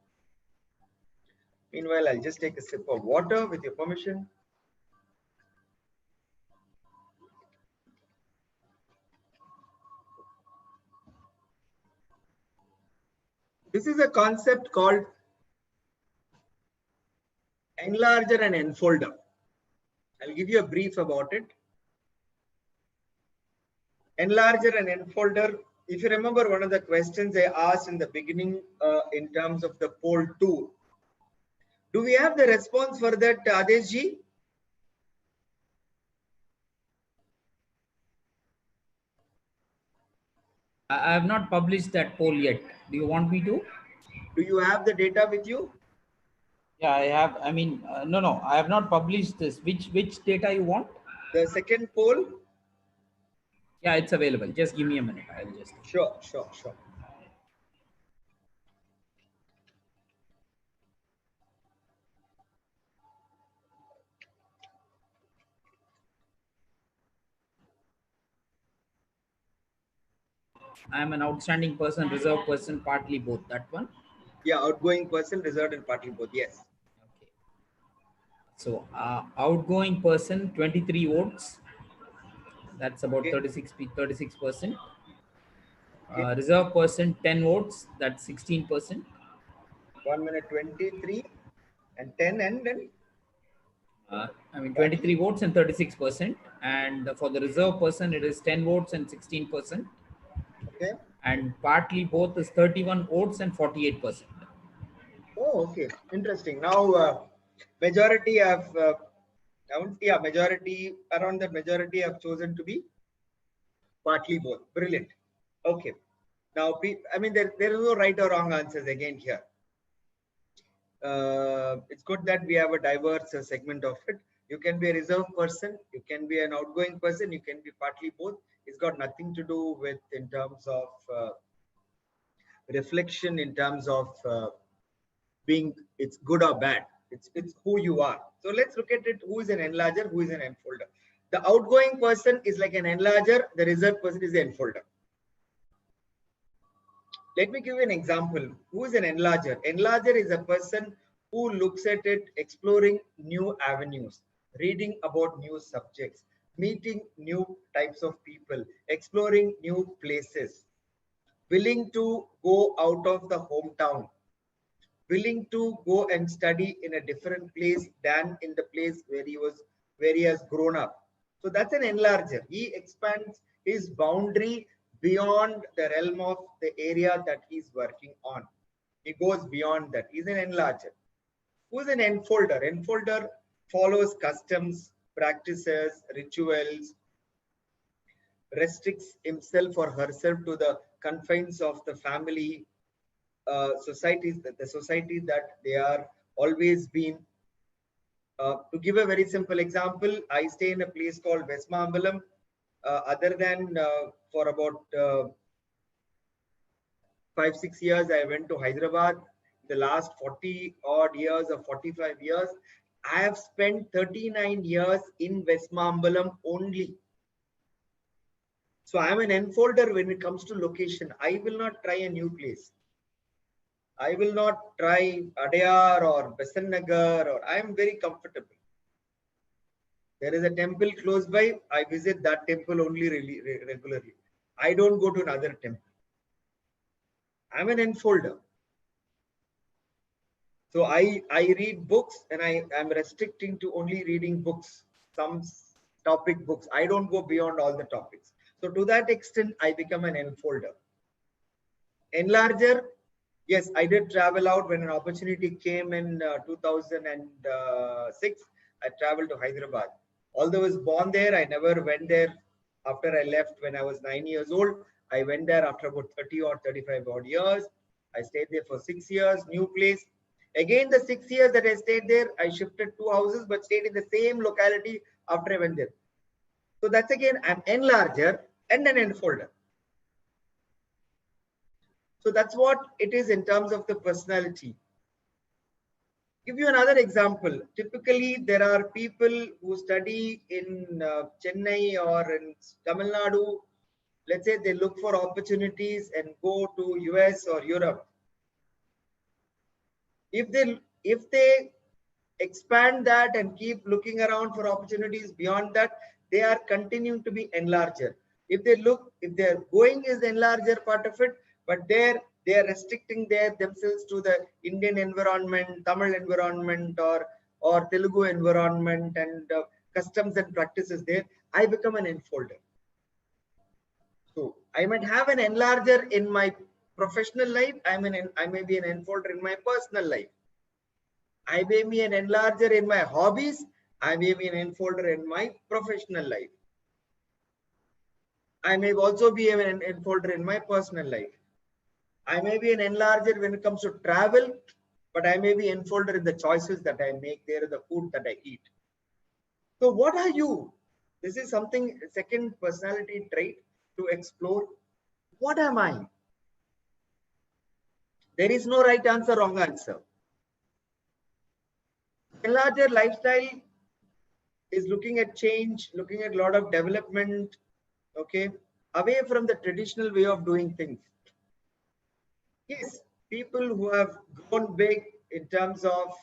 Meanwhile, I'll just take a sip of water with your permission. This is a concept called enlarger and enfolder. I'll give you a brief about it. Enlarger and enfolder. If you remember one of the questions I asked in the beginning in terms of the poll 2, do we have the response for that, Adesh ji? I have not published that poll yet. Do you want me to? Do you have the data with you? Yeah, I have. I mean, no, I have not published this. Which data you want? The second poll? Yeah, it's available. Just give me a minute. I'll just. Sure. I am an outstanding person, reserved person, partly both. That one. Yeah, outgoing person, reserved and partly both. Yes. Okay. So outgoing person 23 votes. That's about Okay. 36%. Okay. Reserve person 10 votes. That's 16%. 1 minute 23 and 10 and then. I mean 23 votes and 36%. And for the reserve person, it is 10 votes and 16%. Okay. And partly both is 31 votes and 48%. Oh, okay. Interesting. Now, majority have, majority, around the majority have chosen to be partly both. Brilliant. Okay. Now, I mean, there is no right or wrong answers again here. It's good that we have a diverse segment of it. You can be a reserved person, you can be an outgoing person, you can be partly both. It's got nothing to do with in terms of reflection, in terms of being it's good or bad. It's who you are. So let's look at it. Who is an enlarger? Who is an enfolder? The outgoing person is like an enlarger. The reserved person is the enfolder. Let me give you an example. Who is an enlarger? Enlarger is a person who looks at it, exploring new avenues, reading about new subjects, meeting new types of people, exploring new places, willing to go out of the hometown, willing to go and study in a different place than in the place where he has grown up. So that's an enlarger. He expands his boundary beyond the realm of the area that he's working on. He goes beyond that. He's an enlarger. Who's an enfolder? Enfolder follows customs, practices, rituals, restricts himself or herself to the confines of the family, societies, the society that they are always been. To give a very simple example, I stay in a place called Vesmambalam. Other than for about 5-6 years, I went to Hyderabad. The last 40 odd years or 45 years, I have spent 39 years in Vesmambalam only. So I am an enfolder when it comes to location. I will not try a new place. I will not try Adyar or Besant Nagar, or I am very comfortable. There is a temple close by. I visit that temple only regularly. I don't go to another temple. I'm an enfolder. So I read books, and I am restricting to only reading books, some topic books. I don't go beyond all the topics. So to that extent, I become an enfolder. Enlarger, yes, I did travel out when an opportunity came in 2006. I traveled to Hyderabad. Although I was born there, I never went there after I left when I was 9 years old. I went there after about 30 or 35 odd years. I stayed there for 6 years, new place. Again, the 6 years that I stayed there, I shifted 2 houses, but stayed in the same locality after I went there. So that's again an enlarger and an enfolder. So that's what it is in terms of the personality. Give you another example. Typically, there are people who study in Chennai or in Tamil Nadu. Let's say they look for opportunities and go to US or Europe. If they expand that and keep looking around for opportunities beyond that, they are continuing to be enlarger. If they're going is the enlarger part of it, but they are restricting themselves to the Indian environment, Tamil environment, or Telugu environment, and customs and practices there, I become an enfolder. So I might have an enlarger in my professional life. I may be an enfolder in my personal life. I may be an enlarger in my hobbies. I may be an enfolder in my professional life. I may also be an enfolder in my personal life. I may be an enlarger when it comes to travel, but I may be enfolder in the choices that I make there, the food that I eat. So what are you? This is something, second personality trait to explore. What am I? There is no right answer, wrong answer. Enlarger lifestyle is looking at change, looking at a lot of development, okay, away from the traditional way of doing things. Yes, people who have grown big in terms of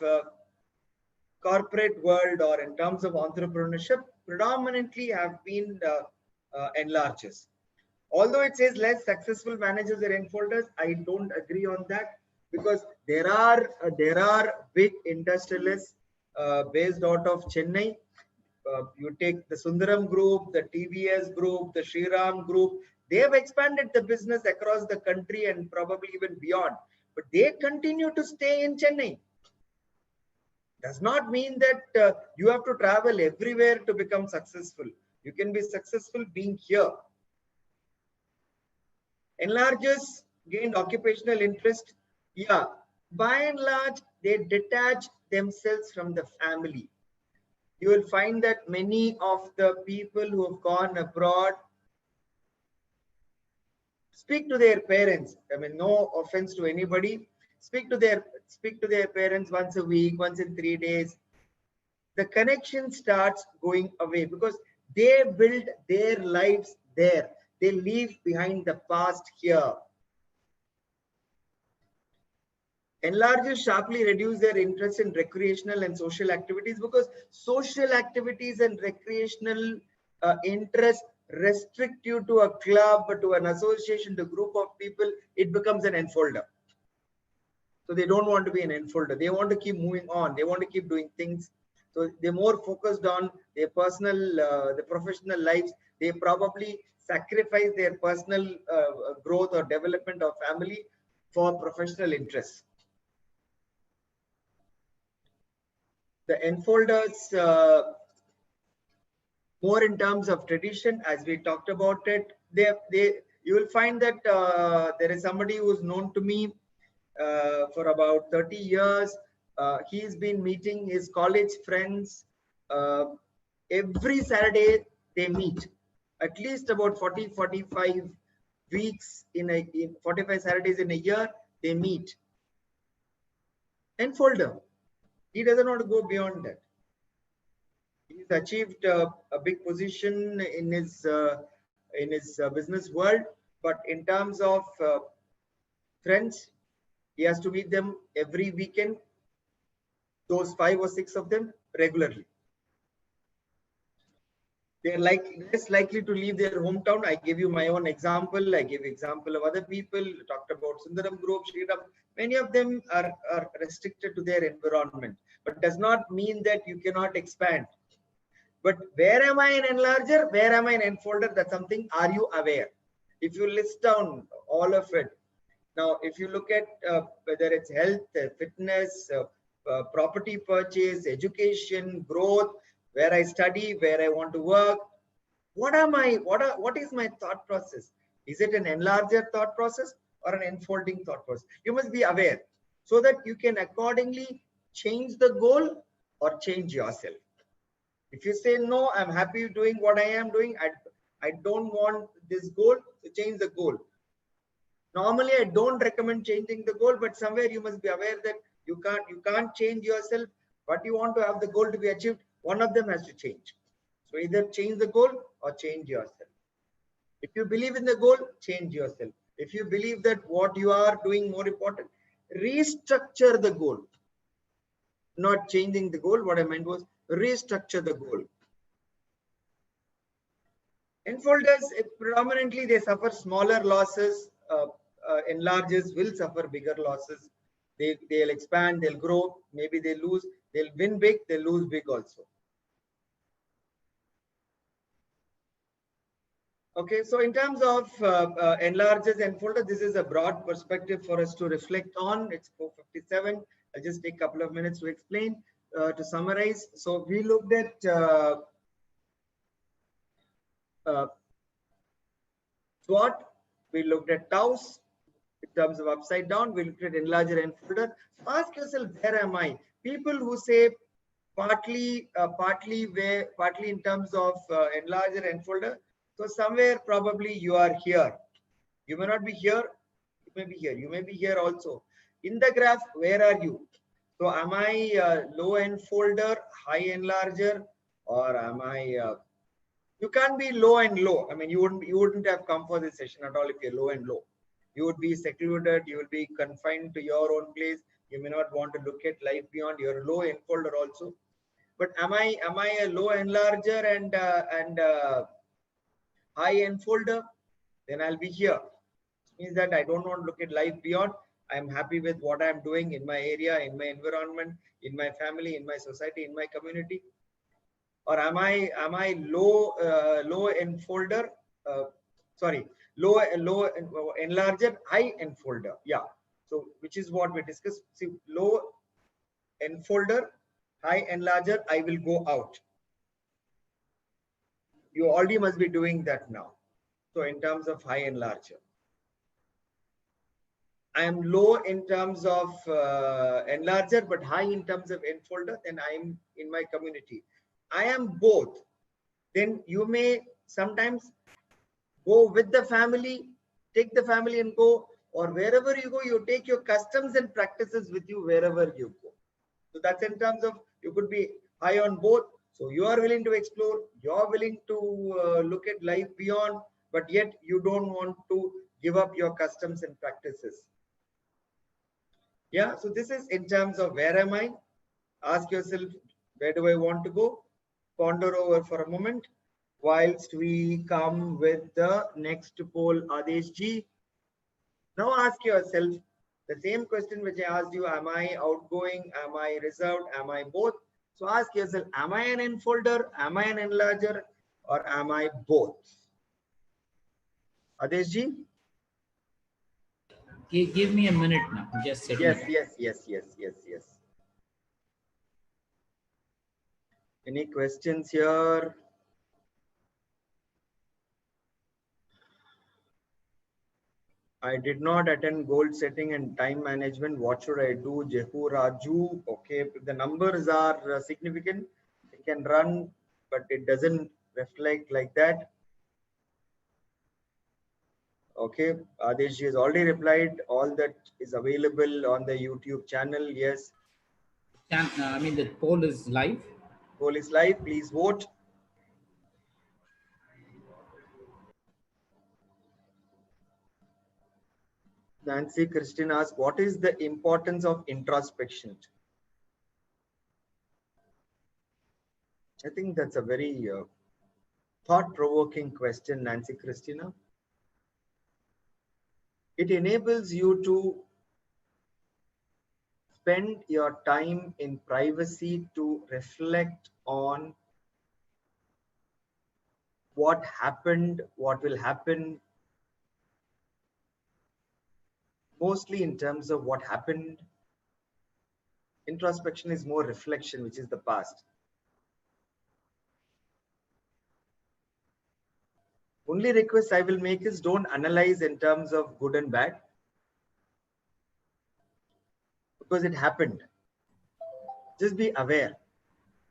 corporate world or in terms of entrepreneurship predominantly have been enlargers. Although it says less successful managers are enfolders, I don't agree on that, because there are big industrialists based out of Chennai. You take the Sundaram group, the TVS group, the Shriram group. They have expanded the business across the country and probably even beyond. But they continue to stay in Chennai. Does not mean that you have to travel everywhere to become successful. You can be successful being here. Enlargers gained occupational interest. Yeah, by and large, they detach themselves from the family. You will find that many of the people who have gone abroad speak to their parents. I mean, no offense to anybody. Speak to their parents once a week, once in 3 days. The connection starts going away because they build their lives there. They leave behind the past here. Enlargers sharply reduce their interest in recreational and social activities because social activities and recreational interest restrict you to a club, to an association, to a group of people. It becomes an enfolder. So they don't want to be an enfolder. They want to keep moving on. They want to keep doing things. So they're more focused on their personal, the professional lives. They probably sacrifice their personal growth or development of family for professional interests. The enfolders, more in terms of tradition, as we talked about it, you will find that there is somebody who is known to me for about 30 years. He's been meeting his college friends every Saturday. They meet at least about 45 weeks in 45 Saturdays in a year. They meet. Enfolder, he doesn't want to go beyond that. He's achieved a big position in his business world, but in terms of friends, he has to meet them every weekend, those 5 or 6 of them regularly. They're less likely to leave their hometown. I give you my own example. I give example of other people. Talked about Sundaram Group, Shriram. Many of them are restricted to their environment, but does not mean that you cannot expand. But where am I an enlarger? Where am I an enfolder? That's something. Are you aware? If you list down all of it. Now, if you look at whether it's health, fitness, property purchase, education, growth, where I study, where I want to work, what is my thought process? Is it an enlarger thought process or an enfolding thought process? You must be aware so that you can accordingly change the goal or change yourself. If you say, no, I'm happy doing what I am doing, I don't want this goal, to change the goal. Normally, I don't recommend changing the goal, but somewhere you must be aware that you can't change yourself. What you want to have the goal to be achieved, one of them has to change. So either change the goal or change yourself. If you believe in the goal, change yourself. If you believe that what you are doing more important, restructure the goal. Not changing the goal. What I meant was restructure the goal. Enfolders, predominantly they suffer smaller losses. Enlargers will suffer bigger losses. They'll expand, they'll grow, maybe they lose, they'll win big, they'll lose big also. Okay, so in terms of enlargers and enfolder, this is a broad perspective for us to reflect on. It's 4:57. I'll just take a couple of minutes to explain, to summarize. So we looked at SWOT, we looked at TOWS in terms of upside down, we looked at enlarger and enfolder. Ask yourself, where am I? People who say partly in terms of enlarger and enfolder. So somewhere probably you are here. You may not be here. You may be here. You may be here also. In the graph, where are you? So am I low enfolder, high enlarger, or am I? You can't be low and low. I mean, you wouldn't have come for this session at all if you're low and low. You would be secluded. You will be confined to your own place. You may not want to look at life beyond. You're low enfolder also. But am I a low enlarger and high enfolder? Then I'll be here. It means that I don't want to look at life beyond. I'm happy with what I'm doing in my area, in my environment, in my family, in my society, in my community. Or am I low enfolder? Low enlarger, high enfolder. Yeah. So which is what we discussed. See, low enfolder, high enlarger, I will go out. You already must be doing that now. So in terms of high enlarger, I am low in terms of enlarger, but high in terms of enfolder, then I am in my community. I am both. Then you may sometimes go with the family, take the family and go, or wherever you go, you take your customs and practices with you wherever you go. So that's in terms of, you could be high on both. So you are willing to explore, you are willing to look at life beyond, but yet you don't want to give up your customs and practices. Yeah, so this is in terms of where am I? Ask yourself, where do I want to go? Ponder over for a moment whilst we come with the next poll, Adesh ji. Now ask yourself the same question which I asked you, am I outgoing, am I reserved, am I both? So ask yourself, am I an enfolder, am I an enlarger, or am I both? Adeshji? Give me a minute now. I'm just setting Yes, it up. yes. Any questions here? I did not attend goal setting and time management. What should I do? Jehu Raju. Okay, if the numbers are significant, it can run, but it doesn't reflect like that. Okay, Adesh has already replied. All that is available on the YouTube channel. Yes, I mean, the poll is live. poll is live. Please vote. Nancy Christine asks, what is the importance of introspection? I think that's a very thought-provoking question, Nancy Christina. It enables you to spend your time in privacy to reflect on what happened, what will happen, mostly in terms of what happened. Introspection is more reflection, which is the past. Only request I will make is don't analyze in terms of good and bad, because it happened. Just be aware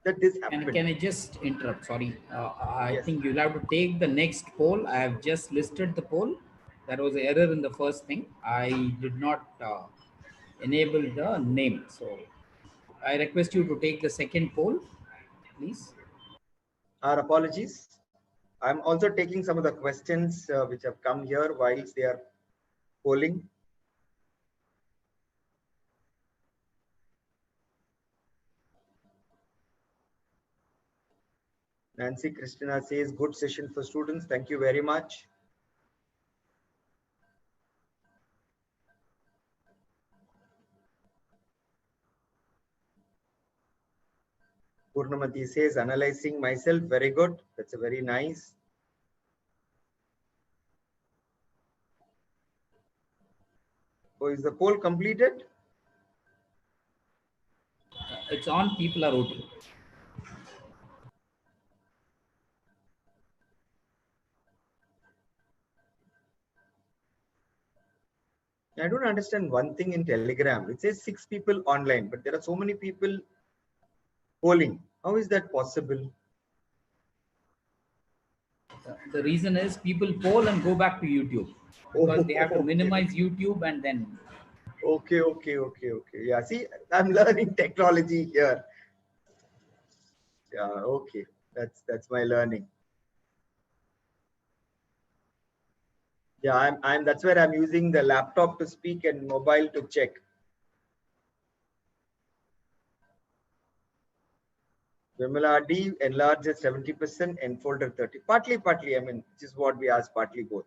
that this happened. Can I just interrupt? Sorry. I Yes. think you'll have to take the next poll. I have just listed the poll. There was an error in the first thing. I did not enable the name. So I request you to take the second poll, please. Our apologies. I'm also taking some of the questions which have come here whilst they are polling. Nancy Christina says, good session for students. Thank you very much. Purnamati says, analyzing myself. Very good. That's a very nice. So is the poll completed? It's on. People are voting. I don't understand one thing in Telegram. It says 6 people online, but there are so many people polling. How is that possible? The reason is people poll and go back to YouTube because they have to Oh, okay. minimize YouTube and then. Okay. Yeah, see, I'm learning technology here. Yeah, okay. That's my learning. Yeah, I'm that's where I'm using the laptop to speak and mobile to check. Vimala D enlarge at 70%, enfolder 30. Partly, I mean, which is what we asked, partly both.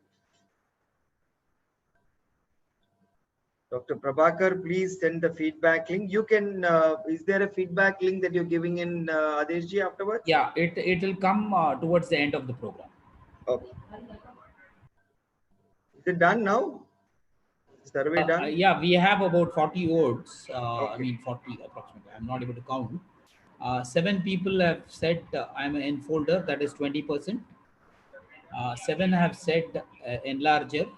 Dr. Prabhakar, please send the feedback link. You can, is there a feedback link that you're giving in Adeshji afterwards? Yeah, it will come towards the end of the program. Okay. Is it done now? Survey done? Yeah, we have about 40 votes. I Okay. mean, 40 approximately. I'm not able to count. 7 people have said I'm an enfolder, that is 20%. 7 have said enlarger,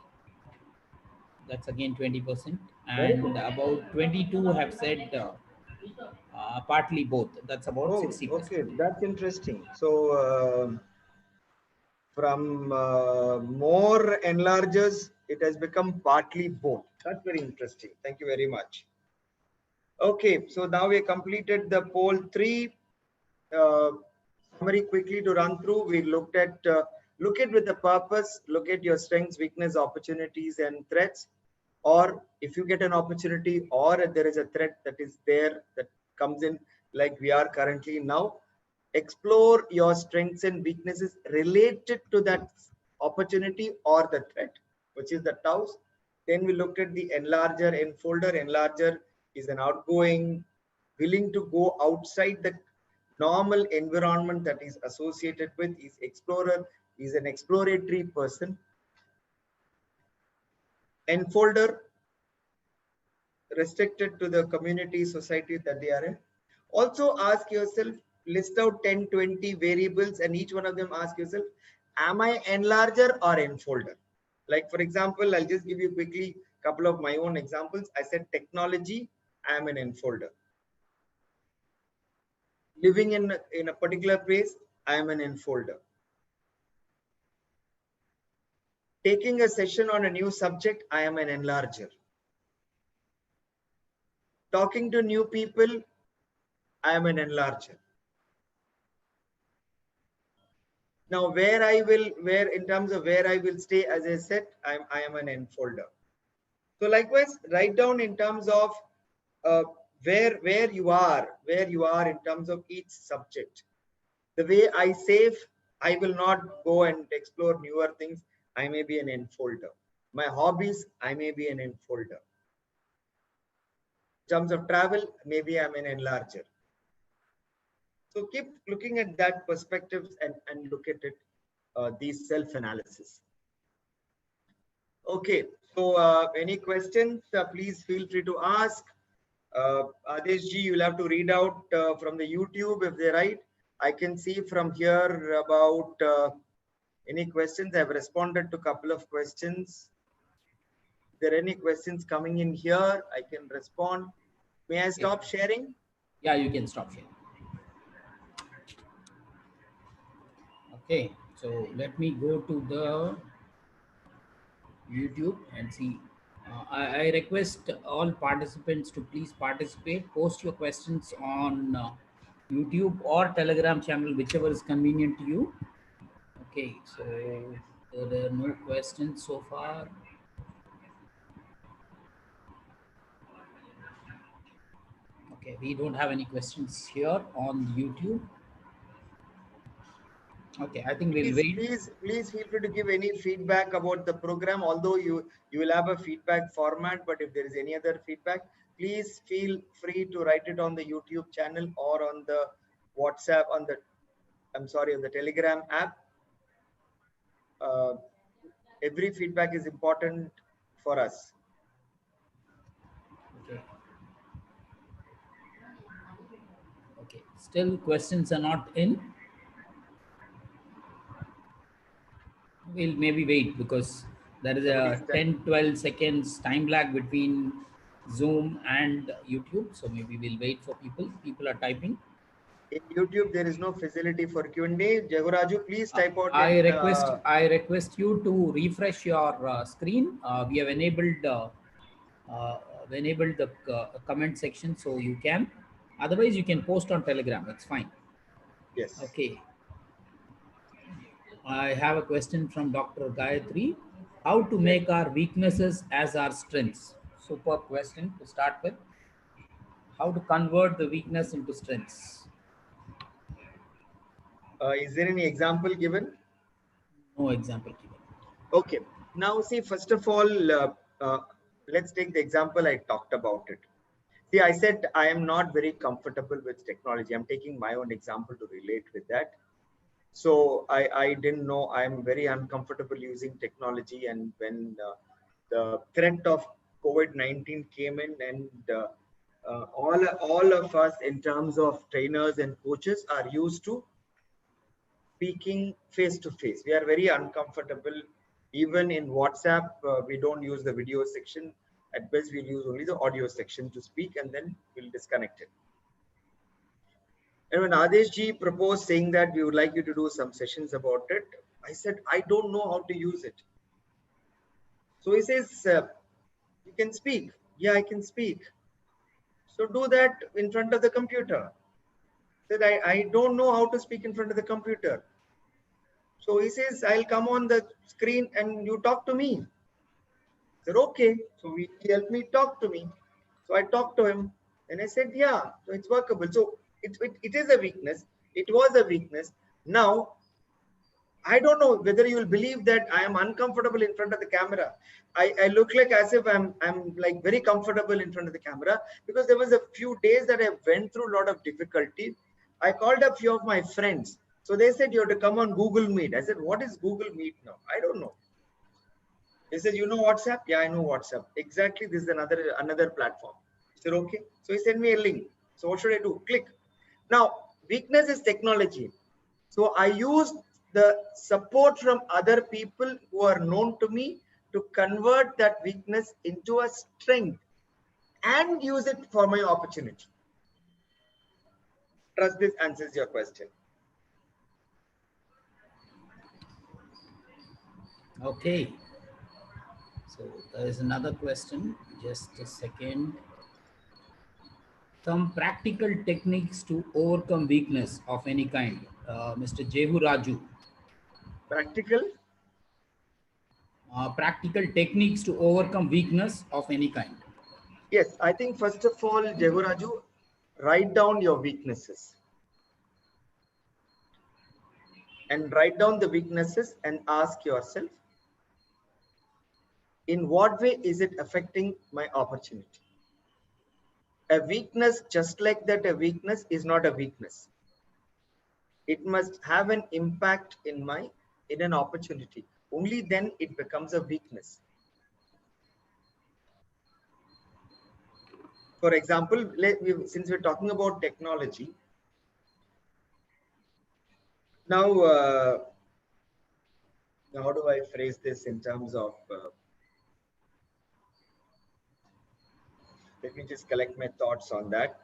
that's again 20%. Very And good. about 22 have said partly both, that's about Oh, 60%. okay. That's interesting. So, from more enlargers, it has become partly both. That's very interesting. Thank you very much. Okay, so now we completed the poll 3. Summary quickly to run through. We looked at look at with the purpose, look at your strengths, weakness, opportunities, and threats. Or if you get an opportunity or there is a threat that is there that comes in, like we are currently now, explore your strengths and weaknesses related to that opportunity or the threat, which is the TOWS. Then we looked at the enlarger, enfolder. Enlarger is an outgoing, willing to go outside the normal environment that is associated with. Is explorer, is an exploratory person. enfolder, restricted to the community society that they are in. Also ask yourself, list out 10, 20 variables and each one of them ask yourself, am I enlarger or enfolder? Like for example, I'll just give you quickly a couple of my own examples. I said technology, I am an enfolder. Living in a particular place, I am an enfolder. Taking a session on a new subject, I am an enlarger. Talking to new people, I am an enlarger. Now, where in terms of where I will stay, as I said, I am an enfolder. So likewise, write down in terms of where you are in terms of each subject. The way I save, I will not go and explore newer things. I may be an enfolder. My hobbies, I may be an enfolder. In terms of travel, maybe I'm an enlarger. So keep looking at that perspectives and look at it, these self-analysis. Okay, so any questions, please feel free to ask. Adesh ji, you'll have to read out from the YouTube if they're right. I can see from here about any questions. I've responded to a couple of questions. If there are any questions coming in here, I can respond. May I stop sharing? Yeah, you can stop sharing. Okay, so let me go to the YouTube and see. I request all participants to please participate. Post your questions on YouTube or Telegram channel, whichever is convenient to you. Okay, so there are no questions so far. Okay, we don't have any questions here on YouTube. Okay, I think we'll wait. Please feel free to give any feedback about the program. Although you will have a feedback format, but if there is any other feedback, please feel free to write it on the YouTube channel or on the WhatsApp, on the Telegram app. Every feedback is important for us. Okay. Okay, still questions are not in. We'll maybe wait because there is a 10-12 seconds time lag between Zoom and YouTube. So maybe we'll wait for people. People are typing. In YouTube, there is no facility for Q&A. Jagoraju, please type out. I request you to refresh your screen. We have enabled the comment section, so you can. Otherwise, you can post on Telegram. It's fine. Yes. Okay. I have a question from Dr. Gayatri. How to make our weaknesses as our strengths? Superb question to start with. How to convert the weakness into strengths? Is there any example given? No example given. Okay. Now, see, first of all, let's take the example I talked about it. See, I said I am not very comfortable with technology. I'm taking my own example to relate with that. So I didn't know, I'm very uncomfortable using technology. And when the threat of COVID-19 came in, and all of us in terms of trainers and coaches are used to speaking face to face. We are very uncomfortable. Even in WhatsApp, we don't use the video section. At best, we'll use only the audio section to speak, and then we'll disconnect it. And when Adesh ji proposed saying that we would like you to do some sessions about it, I said, I don't know how to use it. So he says, you can speak. Yeah, I can speak. So do that in front of the computer. I said, I don't know how to speak in front of the computer. So he says, I'll come on the screen and you talk to me. I said, okay. So he helped me talk to me. So I talked to him and I said, yeah, so it's workable. So it is a weakness. It was a weakness. Now, I don't know whether you will believe that I am uncomfortable in front of the camera. I look like as if I'm like very comfortable in front of the camera, because there was a few days that I went through a lot of difficulty. I called a few of my friends. So they said, you have to come on Google Meet. I said, what is Google Meet now? I don't know. He said, you know WhatsApp? Yeah, I know WhatsApp. Exactly, this is another platform. I said, okay. So he sent me a link. So what should I do? Click. Now, weakness is technology. So I use the support from other people who are known to me to convert that weakness into a strength and use it for my opportunity. Trust this answers your question. Okay. So there is another question. Just a second. Some practical techniques to overcome weakness of any kind. Mr. Jehu Raju. Practical? Practical techniques to overcome weakness of any kind. Yes, I think first of all, Jehuraju, write down your weaknesses. And write down the weaknesses and ask yourself, in what way is it affecting my opportunity? A weakness, just like that, a weakness is not a weakness. It must have an impact in an opportunity. Only then it becomes a weakness. For example, since we're talking about technology, now how do I phrase this in terms of let me just collect my thoughts on that.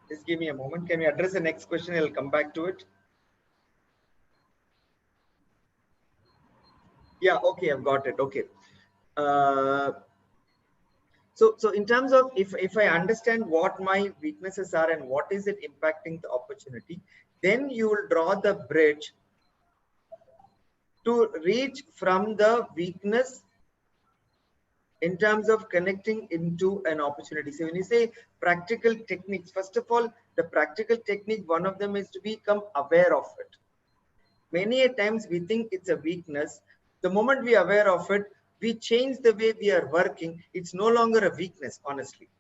Just give me a moment. Can we address the next question? I'll come back to it. Yeah, okay, I've got it. Okay. So in terms of if I understand what my weaknesses are and what is it impacting the opportunity, then you will draw the bridge to reach from the weakness in terms of connecting into an opportunity. So when you say practical techniques, first of all, the practical technique, one of them is to become aware of it. Many a times we think it's a weakness. The moment we are aware of it, we change the way we are working. It's no longer a weakness, honestly.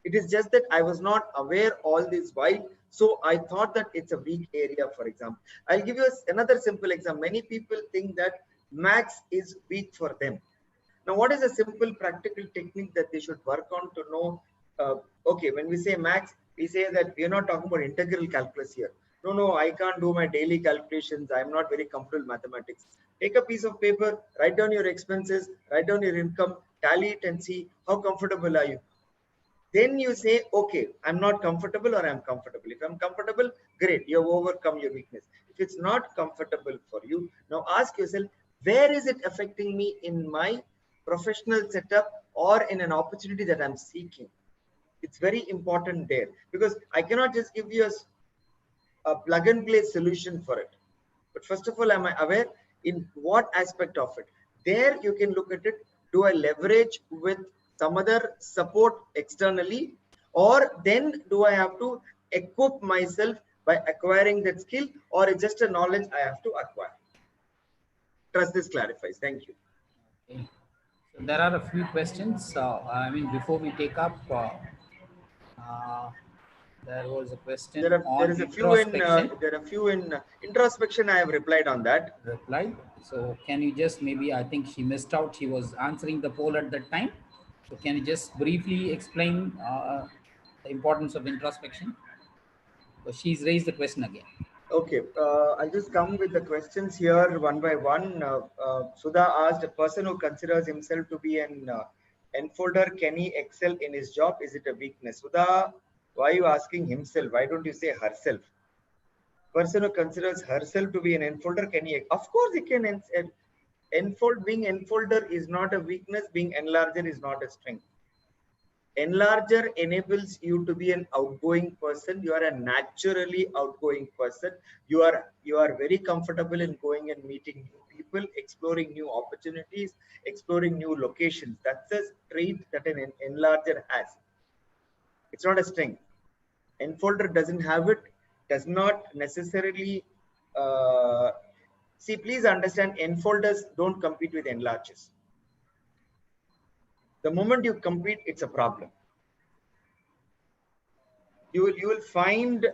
It is just that I was not aware all this while. So I thought that it's a weak area, for example. I'll give you another simple example. Many people think that maths is weak for them. Now, what is a simple practical technique that they should work on to know? Okay, when we say maths, we say that we are not talking about integral calculus here. No, I can't do my daily calculations. I'm not very comfortable with mathematics. Take a piece of paper, write down your expenses, write down your income, tally it and see how comfortable are you. Then you say, okay, I'm not comfortable or I'm comfortable. If I'm comfortable, great, you've overcome your weakness. If it's not comfortable for you, now ask yourself, where is it affecting me in my professional setup or in an opportunity that I'm seeking? It's very important there because I cannot just give you a plug and play solution for it. But first of all, am I aware in what aspect of it? There you can look at it. Do I leverage with some other support externally, or then do I have to equip myself by acquiring that skill, or it's just a knowledge I have to acquire? Trust this clarifies. Thank you. Okay. So there are a few questions. I mean, before we take up, there was a question There on is a few in introspection. introspection. I have replied on that. Reply. So can you just maybe, I think she missed out. She was answering the poll at that time. So can you just briefly explain the importance of introspection? So she's raised the question again. Okay, I'll just come with the questions here one by one. Sudha asked, a person who considers himself to be an enfolder, can he excel in his job? Is it a weakness? Sudha, why are you asking himself? Why don't you say herself? Person who considers herself to be an enfolder, can he? Of course, he can enfold. Being enfolder is not a weakness. Being enlarger is not a strength. Enlarger enables you to be an outgoing person. You are a naturally outgoing person. You are very comfortable in going and meeting new people, exploring new opportunities, exploring new locations. That's a trait that an enlarger has. It's not a strength. Enfolder doesn't have it, does not necessarily see, please understand, enfolders don't compete with enlargers. The moment you compete, it's a problem. You will find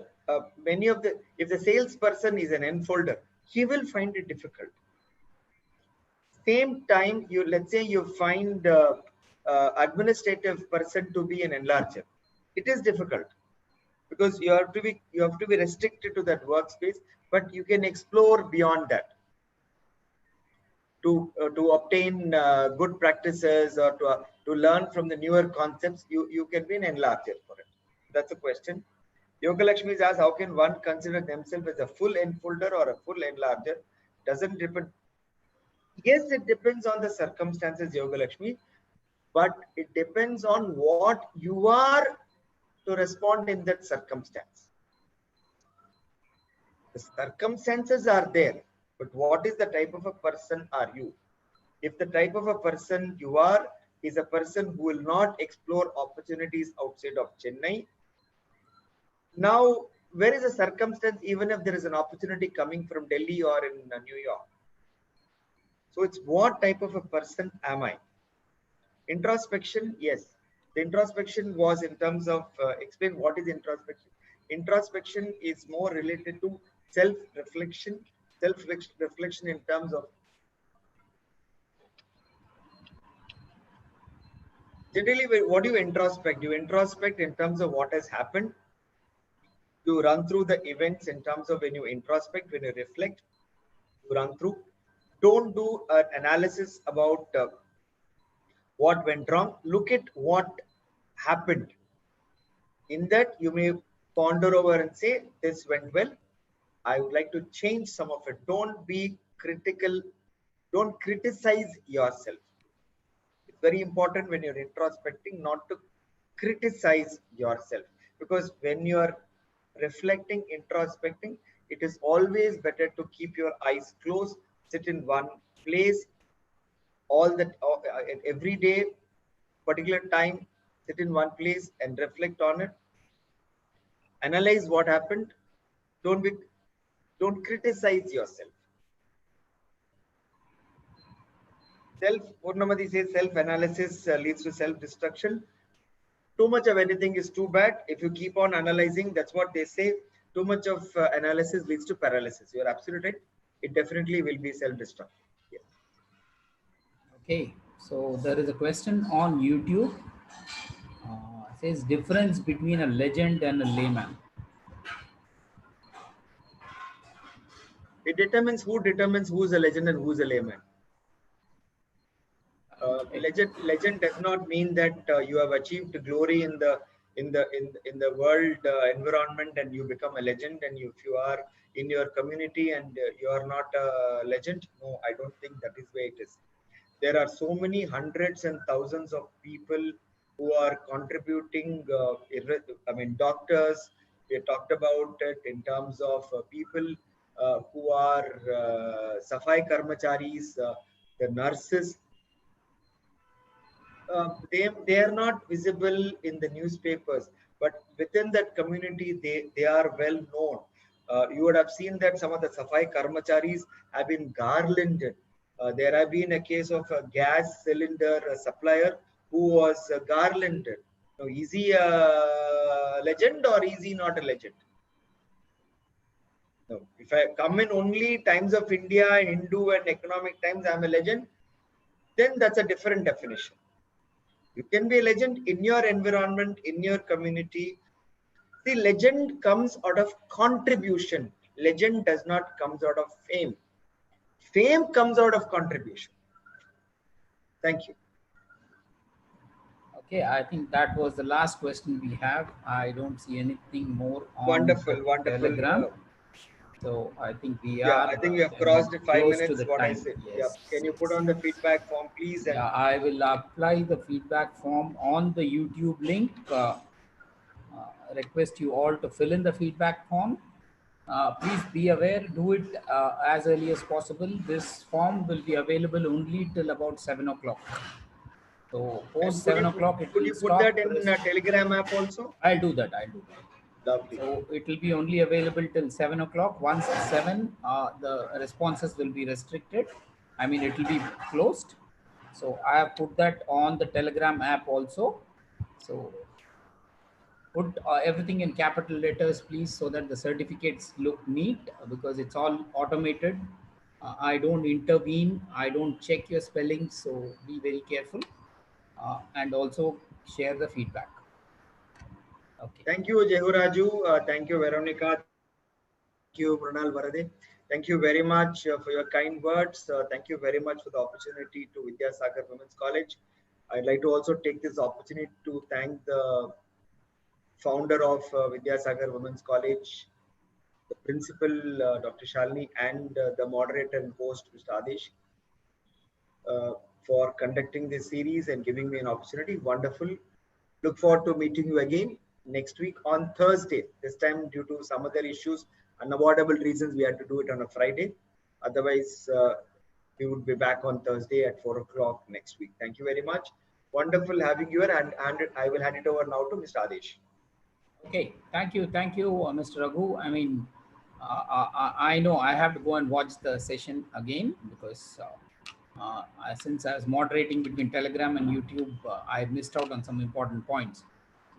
many of the, if the salesperson is an enfolder, he will find it difficult. Same time, you, let's say you find administrative person to be an enlarger. It is difficult because you have to be restricted to that workspace, but you can explore beyond that to obtain good practices or to learn from the newer concepts. You can be an enlarger for it. That's a question. Yoga Lakshmi asks, how can one consider themselves as a full enfolder or a full enlarger? Doesn't depend. Yes, it depends on the circumstances, Yoga Lakshmi, but it depends on what you are to respond in that circumstance. The circumstances are there, but what is the type of a person are you? If the type of a person you are is a person who will not explore opportunities outside of Chennai, now where is the circumstance, even if there is an opportunity coming from Delhi or in New York? So it's what type of a person am I? Introspection, yes. The introspection was in terms of, explain what is introspection. Introspection is more related to self-reflection, self-reflection in terms of, generally what do you introspect? You introspect in terms of what has happened. You run through the events in terms of when you introspect, when you reflect, you run through. Don't do an analysis about what went wrong. Look at what happened. In that, you may ponder over and say, this went well. I would like to change some of it. Don't be critical. Don't criticize yourself. It's very important when you're introspecting not to criticize yourself, because when you're reflecting, introspecting, it is always better to keep your eyes closed, sit in one place all that every day, particular time, sit in one place and reflect on it, analyze what happened. Don't criticize yourself. Purnamati says self-analysis leads to self-destruction. Too much of anything is too bad. If you keep on analyzing, that's what they say. Too much of analysis leads to paralysis. You're absolutely right. It definitely will be self-destructive. Yes. Okay, so there is a question on YouTube. It says difference between a legend and a layman. It determines who's a legend and who's a layman. Okay. Legend does not mean that you have achieved glory in the world environment and you become a legend. And if you are in your community and you are not a legend, no, I don't think that is where it is. There are so many hundreds and thousands of people who are contributing. I mean, doctors. We talked about it in terms of people who are Safai Karmacharis, the nurses. They are not visible in the newspapers, but within that community they are well known. You would have seen that some of the Safai Karmacharis have been garlanded. There have been a case of a gas cylinder supplier who was garlanded. Now, is he a legend or is he not a legend? No. If I come in only Times of India, Hindu and Economic Times, I'm a legend, then that's a different definition. You can be a legend in your environment, in your community. The legend comes out of contribution. Legend does not come out of fame. Fame comes out of contribution. Thank you. Okay, I think that was the last question we have. I don't see anything more on Wonderful, the wonderful. Telegram. So I think we yeah, are I think we have crossed 5 close minutes. to the What time. I said. Yes. Yeah. Can you put Yes. on the feedback form, please? Yeah, I will apply the feedback form on the YouTube link. Request you all to fill in the feedback form. Please be aware, do it as early as possible. This form will be available only till about 7 o'clock. So post 7 o'clock, it Could will you put stop. that in a Telegram app also? I'll do that. I'll do that. Lovely. So it will be only available till 7 o'clock. Once 7, the responses will be restricted. I mean, it will be closed. So I have put that on the Telegram app also. So Put everything in capital letters, please, so that the certificates look neat because it's all automated. I don't intervene. I don't check your spelling. So be very careful and also share the feedback. Okay. Thank you, Jehuraju. Thank you, Veronica. Thank you, Mrinal Varade. Thank you very much for your kind words. Thank you very much for the opportunity to Vidyasagar Women's College. I'd like to also take this opportunity to thank the founder of Vidyasagar Women's College, the principal, Dr. Shalini, and the moderator and host, Mr. Adesh, uh, for conducting this series and giving me an opportunity. Wonderful. Look forward to meeting you again next week on Thursday. This time, due to some other issues, unavoidable reasons, we had to do it on a Friday. Otherwise, we would be back on Thursday at 4 o'clock next week. Thank you very much. Wonderful having you here, and I will hand it over now to Mr. Adesh. Okay, thank you, Mr. Raghu. I mean, I know I have to go and watch the session again because since I was moderating between Telegram and YouTube, I missed out on some important points.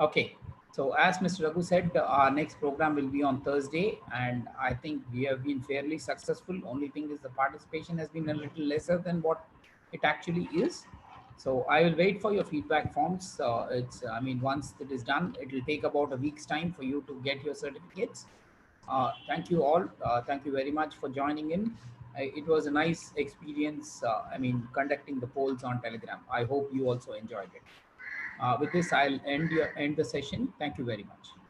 Okay, so as Mr. Raghu said, our next program will be on Thursday, and I think we have been fairly successful. Only thing is the participation has been a little lesser than what it actually is. So I will wait for your feedback forms. I mean, once it is done, it will take about a week's time for you to get your certificates. Thank you all. Thank you very much for joining in. It was a nice experience. I mean, conducting the polls on Telegram. I hope you also enjoyed it. With this, I'll end the session. Thank you very much.